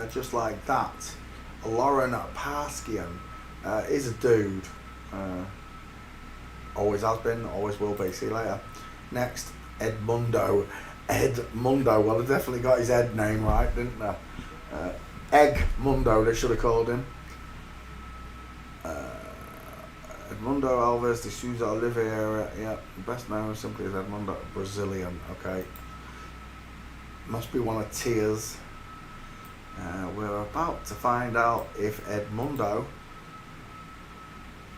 S1: Just like that. Lauren Paskian is a dude. Always has been, always will be. See you later. Next, Edmundo. Well, they definitely got his Ed name right, didn't they? Egmundo, they should have called him. Edmundo Alves de Souza Oliveira. Yeah, best known simply as Edmundo. Brazilian, okay. Must be one of Tia's. We're about to find out if Edmundo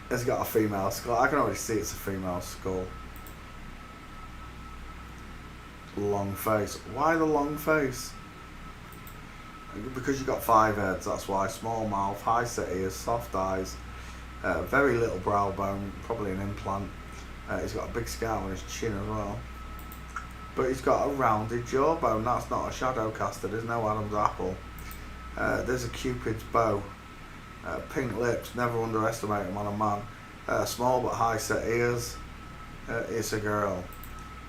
S1: has got a female skull. I can already see it's a female skull. Long face. Why the long face? Because you've got 5 heads, that's why. Small mouth, high set ears, soft eyes, very little brow bone, probably an implant. He's got a big scar on his chin as well. But he's got a rounded jawbone. That's not a shadow caster. There's no Adam's apple. There's a Cupid's bow. Pink lips, never underestimate them on a man. Small but high set ears. It's a girl.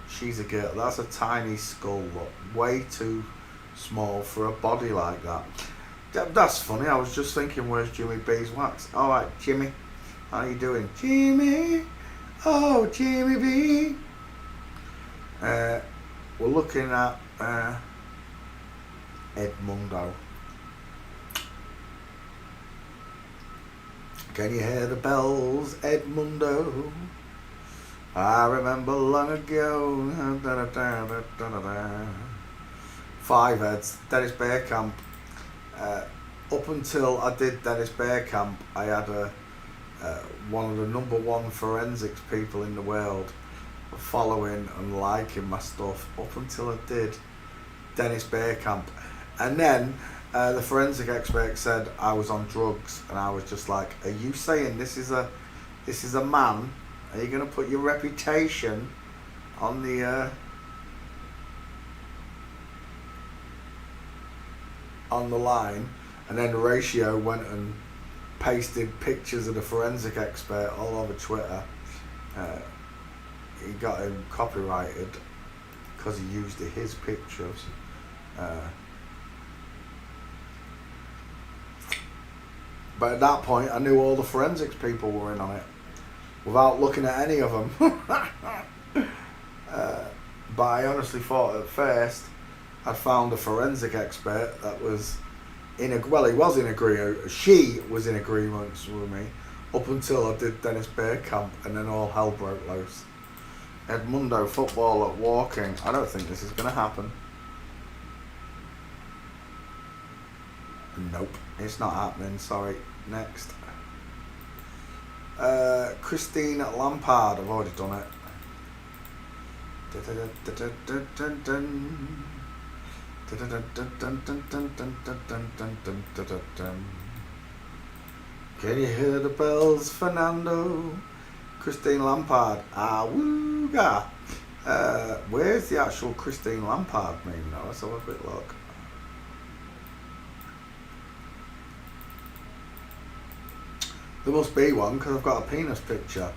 S1: She's a girl. That's a tiny skull, look. Way too small for a body like that. That's funny. I was just thinking, where's Jimmy B's wax? Alright, Jimmy. How you doing? Jimmy. Oh, Jimmy B. We're looking at Edmundo. Can you hear the bells, Edmundo? I remember long ago. 5 heads, Dennis Bearcamp. Up until I did Dennis Bearcamp, I had one of the #1 forensics people in the world following and liking my stuff. Up until I did Dennis Bearcamp. And then the forensic expert said I was on drugs, and I was just like, are you saying this is a man? Are you going to put your reputation on the line? And then Ratio went and pasted pictures of the forensic expert all over Twitter. He got him copyrighted because he used his pictures. But at that point, I knew all the forensics people were in on it, without looking at any of them. But I honestly thought at first I'd found a forensic expert that was he was in agreement. She was in agreement with me up until I did Dennis Bergkamp, and then all hell broke loose. Edmundo football at Walking. I don't think this is going to happen. Nope, it's not happening. Sorry. Next. Christine Lampard. I've already done it. Can you hear the bells, Fernando? Christine Lampard. Awooga. Where's the actual Christine Lampard meme now? Let's have a quick look. There must be one because I've got a penis picture.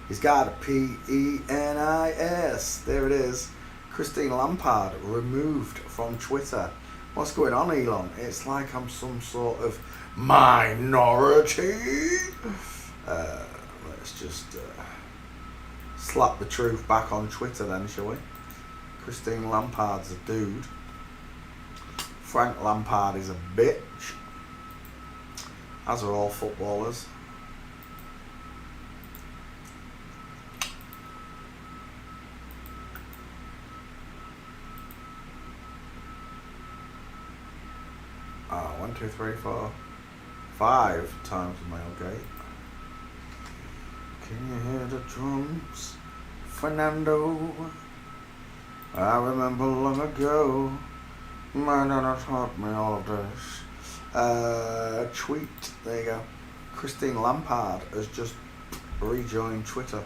S1: He's got a penis. There it is. Christine Lampard removed from Twitter. What's going on, Elon? It's like I'm some sort of minority. Let's just slap the truth back on Twitter then, shall we? Christine Lampard's a dude. Frank Lampard is a bitch. As are all footballers. Oh, 1, 2, 3, 4, 5 times the male gate. Can you hear the drums, Fernando? I remember long ago, my nana taught me all of this. Tweet, there you go. Christine Lampard has just rejoined Twitter.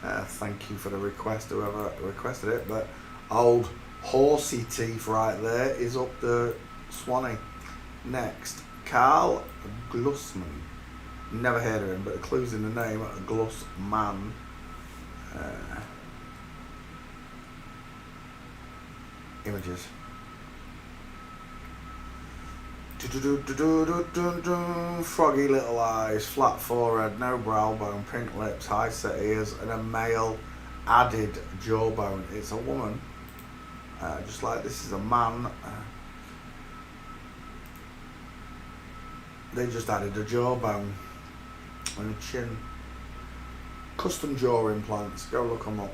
S1: Thank you for the request, whoever requested it. But old horsey teeth right there is up the Swanee. Next, Carl Glassman. Never heard of him, but the clue's in the name. Glassman. Images. Froggy little eyes, flat forehead, no brow bone, pink lips, high set ears, and a male added jawbone. It's a woman. Just like this is a man. They just added a jawbone and a chin. Custom jaw implants. Go look them up.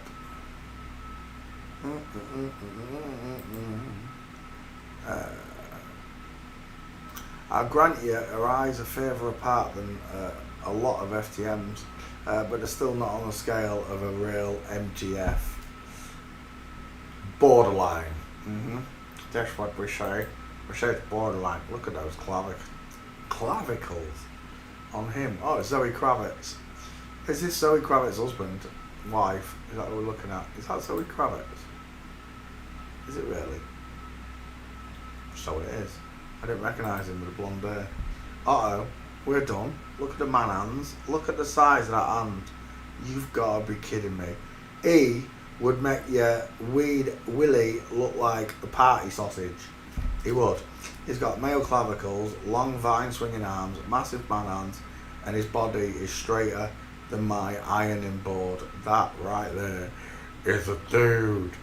S1: I'll grant you, her eyes are further apart than a lot of FTMs, but they're still not on the scale of a real MGF. Borderline. That's what we say. We say it's borderline. Look at those clavicles on him. Oh, it's Zoe Kravitz. Is this Zoe Kravitz's husband, wife? Is that what we're looking at? Is that Zoe Kravitz? Is it really? So it is. I didn't recognise him with the blonde hair. Uh-oh, we're done. Look at the man hands. Look at the size of that hand. You've got to be kidding me. He would make your weed Willie look like a party sausage. He would. He's got male clavicles, long vine swinging arms, massive man hands, and his body is straighter than my ironing board. That right there is a dude.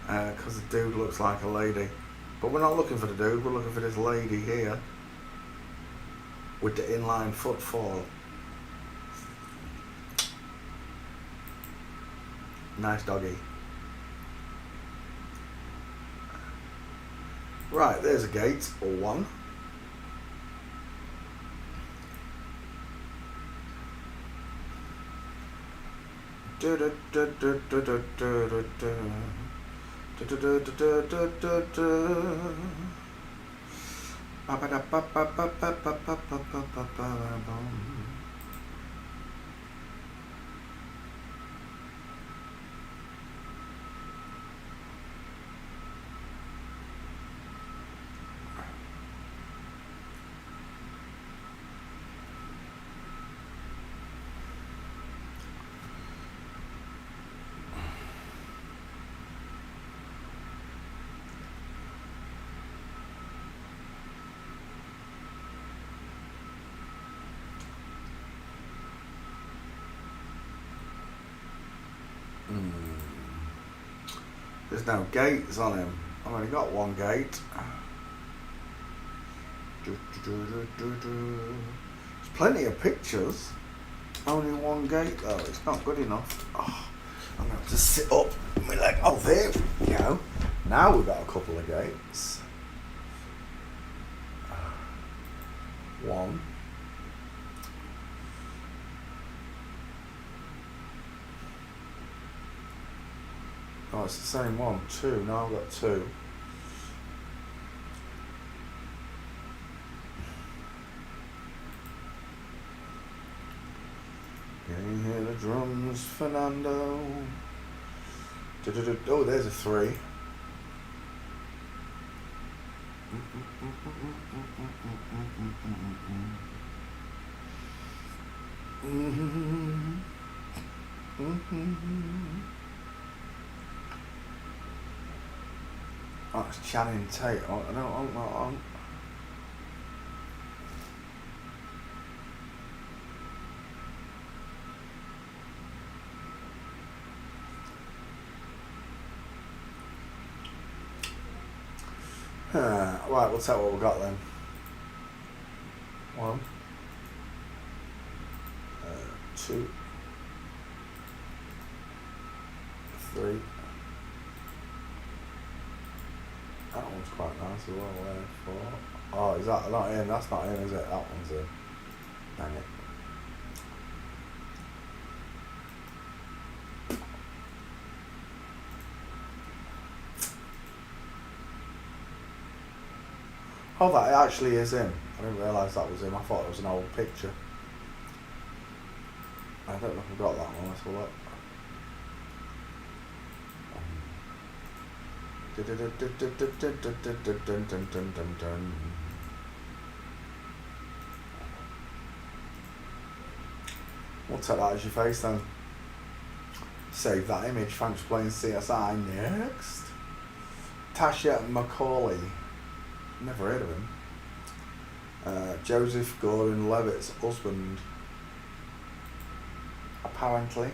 S1: Because the dude looks like a lady. But we're not looking for the dude, we're looking for this lady here. With the inline footfall. Nice doggy. Right, there's a gate, or one. There's no gates on him. I've only got one gate. There's plenty of pictures. Only one gate though. It's not good enough. Oh, I'm going to have to sit up. My leg. Oh, there we go. Now we've got a couple of gates. One. Oh, it's the same one. Two. Now I've got two. Can you hear the drums, Fernando? Oh, there's a three. Oh, it's Channing Tate. Oh, no. Right, we'll tell what we got then. One. Two. Three. That one's quite nice as well. Four. Oh, is that not in? That's not in, is it? That one's in. Dang it. Oh, that actually is him. I didn't realise that was him. I thought it was an old picture. I don't know if I've got that one. Let's have a look. We'll take that as your face then. Save that image. Thanks for playing CSI. Next. Tasha McCauley. Never heard of him. Joseph Gordon-Levitt's husband. Apparently.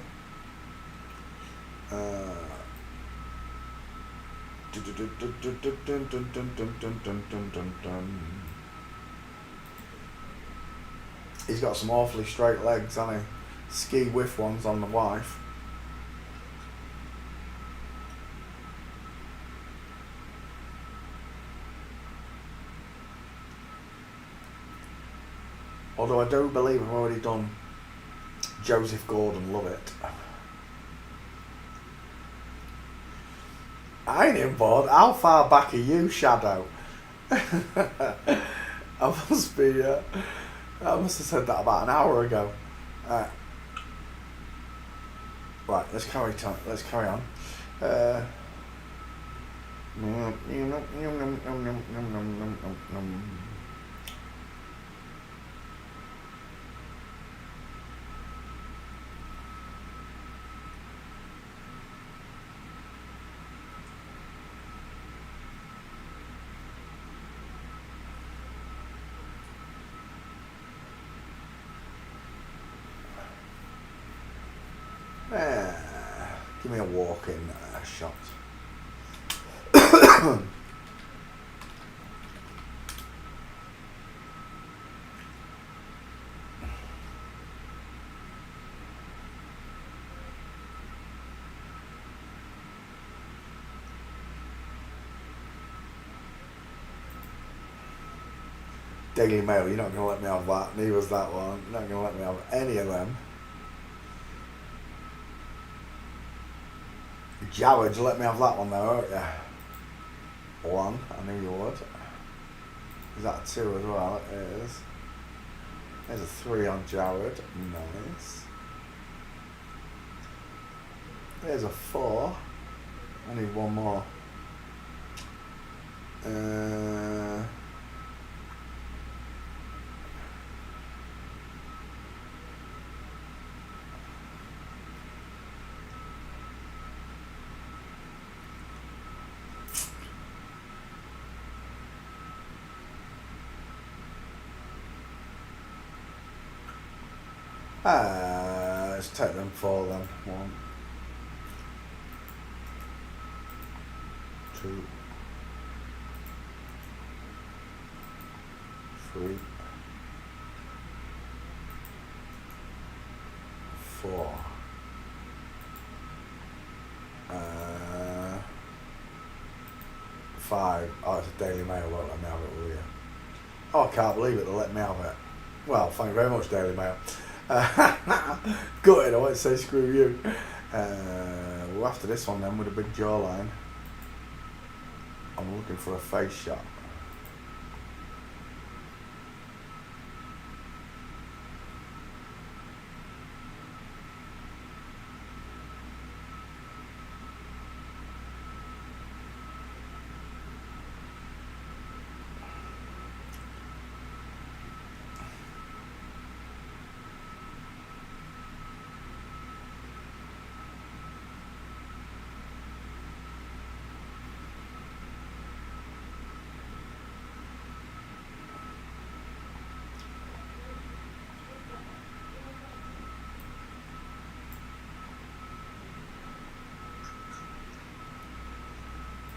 S1: He's got some awfully straight legs, hasn't he? Ski whiff ones on the wife. Although I do believe I've already done Joseph Gordon-Levitt. I ain't even bored. How far back are you, Shadow? I must be. I must have said that about an hour ago. Right, let's carry on. Give me a walk-in shot. Daily Mail, you're not going to let me have that. Neither was that one. You're not going to let me have any of them. Jared, you let me have that one though, won't you? One, I knew you would. Is that a 2 as well? It is. There's a 3 on Jared. Nice. There's a 4. I need one more. Let's take them 4 then. 1, 2, 3, 4. 5. Oh, it's a Daily Mail. Won't let me have it, will you? Oh, I can't believe it. They'll let me have it. Well, thank you very much, Daily Mail. Gutted, I won't say screw you. Well, after this one then, with a big jawline, I'm looking for a face shot.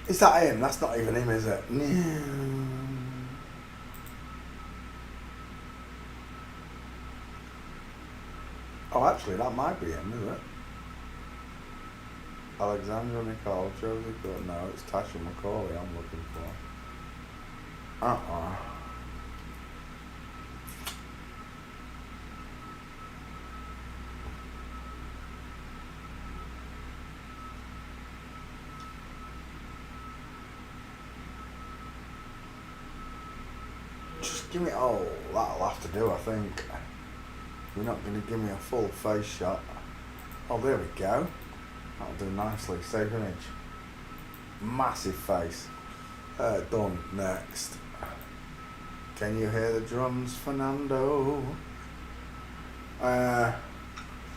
S1: Is that him? That's not even him, is it? No. Oh, actually, that might be him, is it? Alexandra Nicole, Josie Court. No, it's Tasha McCauley I'm looking for. Just give me, oh, that'll have to do, I think. You're not going to give me a full face shot. Oh, there we go. That'll do nicely. Save image. Massive face. Done. Next. Can you hear the drums, Fernando? Rao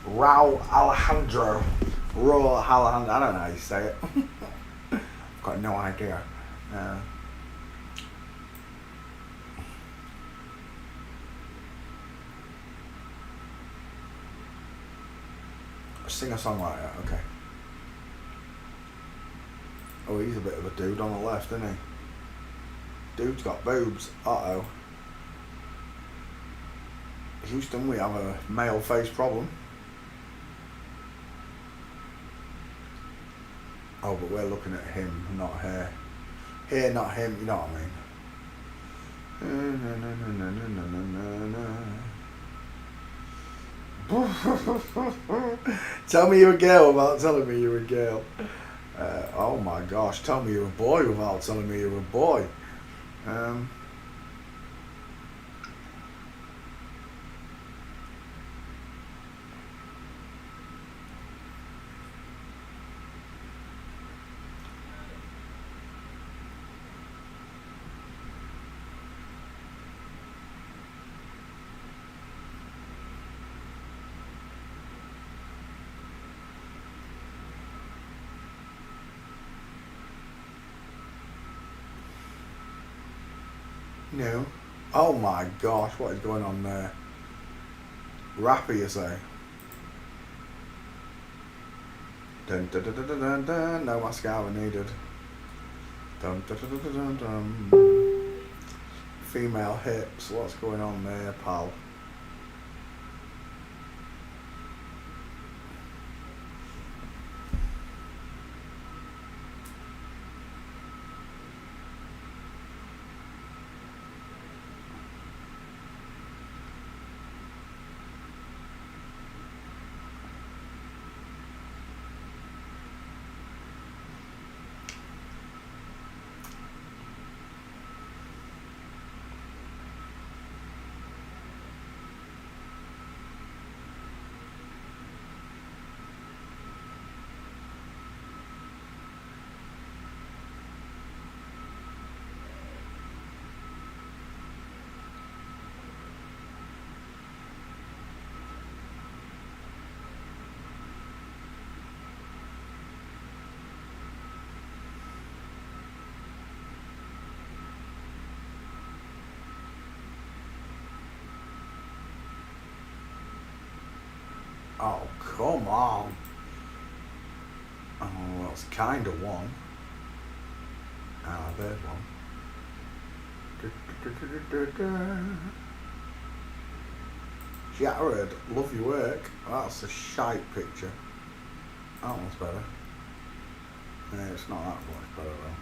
S1: Alejandro. Rao Alejandro. I don't know how you say it. I've got no idea. Singer-songwriter, okay. Oh, he's a bit of a dude on the left, isn't he? Dude's got boobs. Uh-oh. Houston, we have a male face problem. Oh, but we're looking at him, not her. Here, not him, you know what I mean? Tell me you're a girl without telling me you're a girl. Oh my gosh, tell me you're a boy without telling me you're a boy. No. Oh my gosh, what is going on there? Rapper, you say? Dun dun dun dun dun dun dun. No mascara needed. Dun dun dun dun dun dun. Female hips, what's going on there, pal? Oh, come on. Oh, well, it's kind of one. Ah, there's one. Jared, love your work. That's a shite picture. That one's better. Yeah, it's not that much better though.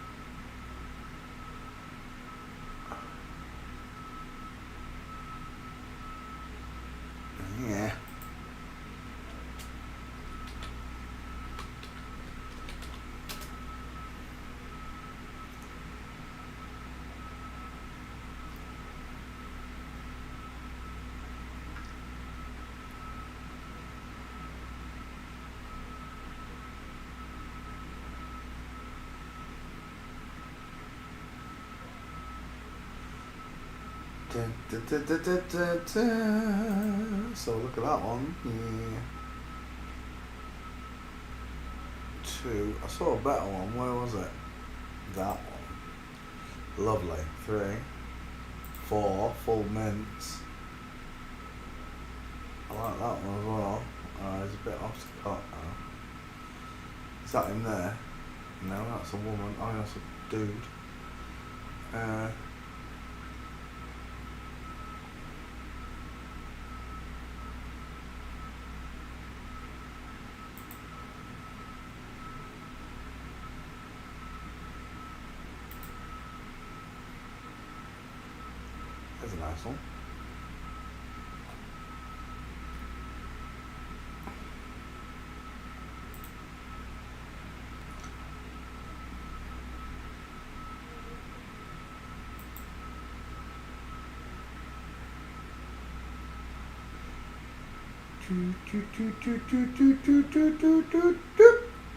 S1: Yeah. So look at that one. Yeah. 2. I saw a better one. Where was it? That one. Lovely. 3. 4. Full mints. I like that one as well. It's a bit off the cut now. Is that him there? No, that's a woman. Oh, that's a dude. That's a nice one.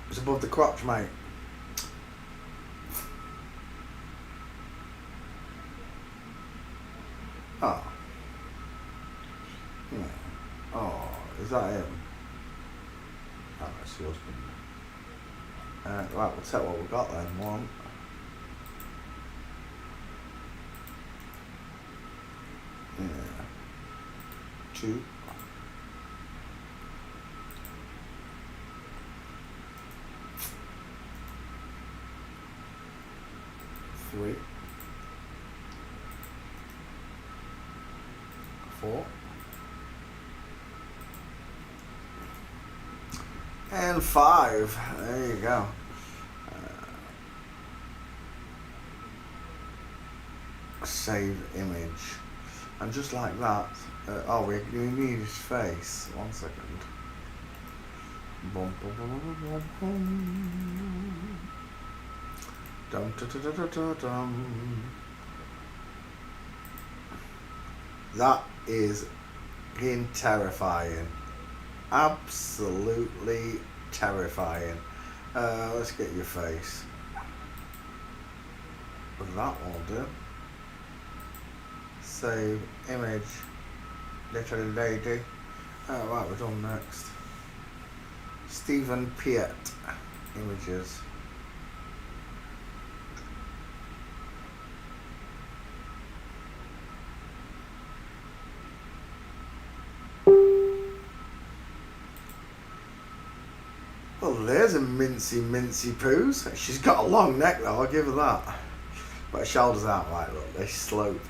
S1: It's above the crotch, mate. Oh. Yeah. Oh, is that him? Oh, that's the husband. Right, we'll tell what we've got then. 1. Yeah. 2. 3. 4. And 5. There you go. Save image. And just like that, we need his face. 1 second. Bum, bum, bum, bum, bum. Dum, da, da, da, da, da, dum. That is terrifying. Absolutely terrifying. Let's get your face. That will do. Save image. Little lady. Right, we're done next. Stephen Peart. Images. Well, there's a mincy poos. She's got a long neck though, I'll give her that. But her shoulders aren't right, look, they slope.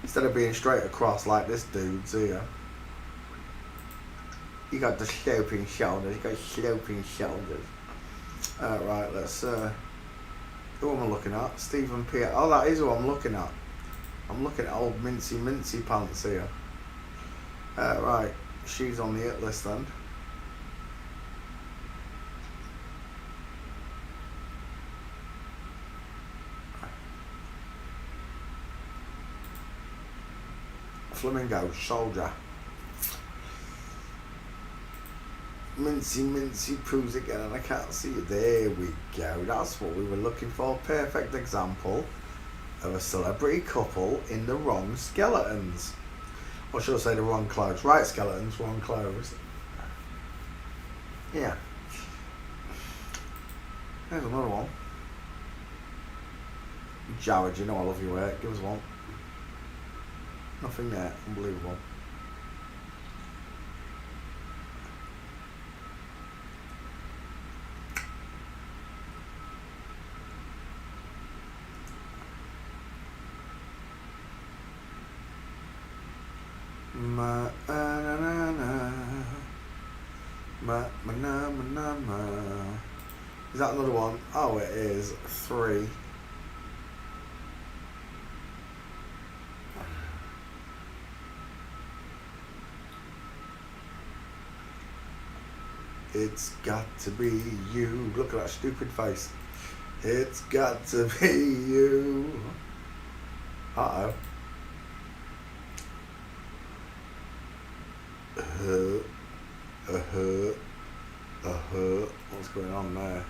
S1: Instead of being straight across like this dude's here. You got the sloping shoulders, Right, let's, who am I looking at? Stephen Peart. Oh, that is who I'm looking at. I'm looking at old mincy pants here. Right, she's on the hit list then. Flamingo soldier. Mincy poos again, and I can't see you. There we go. That's what we were looking for. Perfect example of a celebrity couple in the wrong skeletons. Or should I say the wrong clothes? Right skeletons, wrong clothes. Yeah. There's another one. Jared, you know I love your work. Give us one. Nothing there. Unbelievable. Ma na na na. Ma na na na. Is that another one? Oh, it is 3. It's got to be you. Look at that stupid face. It's got to be you. Uh-oh. What's going on there?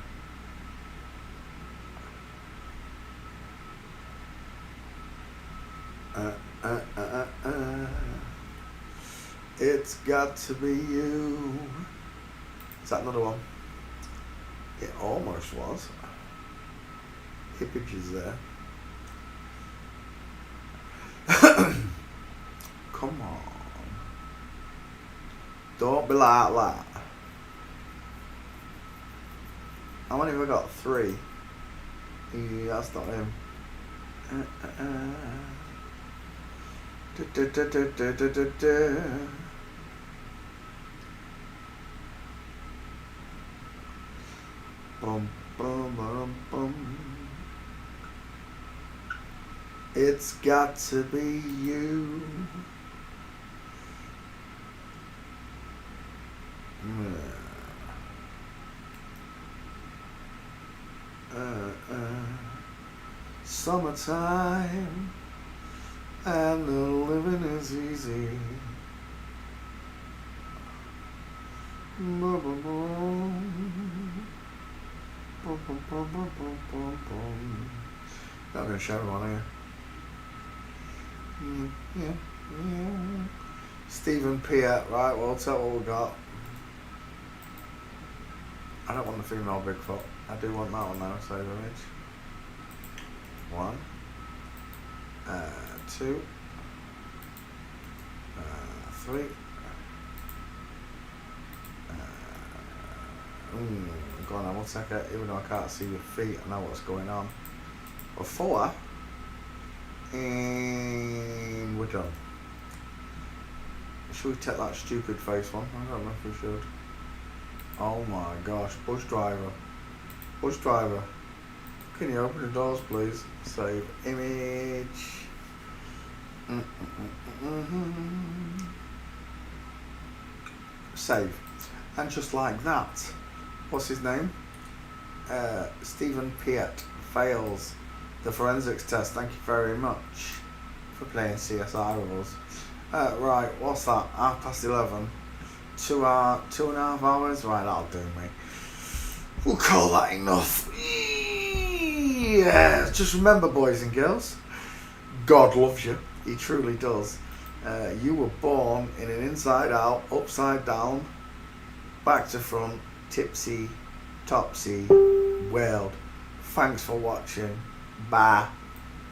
S1: It's got to be you. Is that another one? It almost was. Hippage is there. Come on. Don't be like that. How many have I got? 3. Yeah, that's not him. Bum, bum, bum, bum. It's got to be you. Summertime and the living is easy. Not going to show everyone here. Yeah. Stephen Peart, right, well, tell what we got. I don't want the female Bigfoot. I do want that one now, save image. 1, 2, 3. Go on, one second. Even though I can't see your feet, I know what's going on. Well, 4. And we're done. Should we take that stupid face one? I don't know if we should. Oh my gosh, bus driver. Bus driver. Can you open the doors, please? Save image. Save. And just like that, what's his name? Stephen Peart fails the forensics test. Thank you very much for playing CSI with us. Right, what's that? 11:30. 2.5 hours? Right, that'll do me. We'll call that enough. Yeah, just remember, boys and girls, God loves you. He truly does. You were born in an inside out, upside down, back to front, tipsy, topsy world. Thanks for watching. Bye.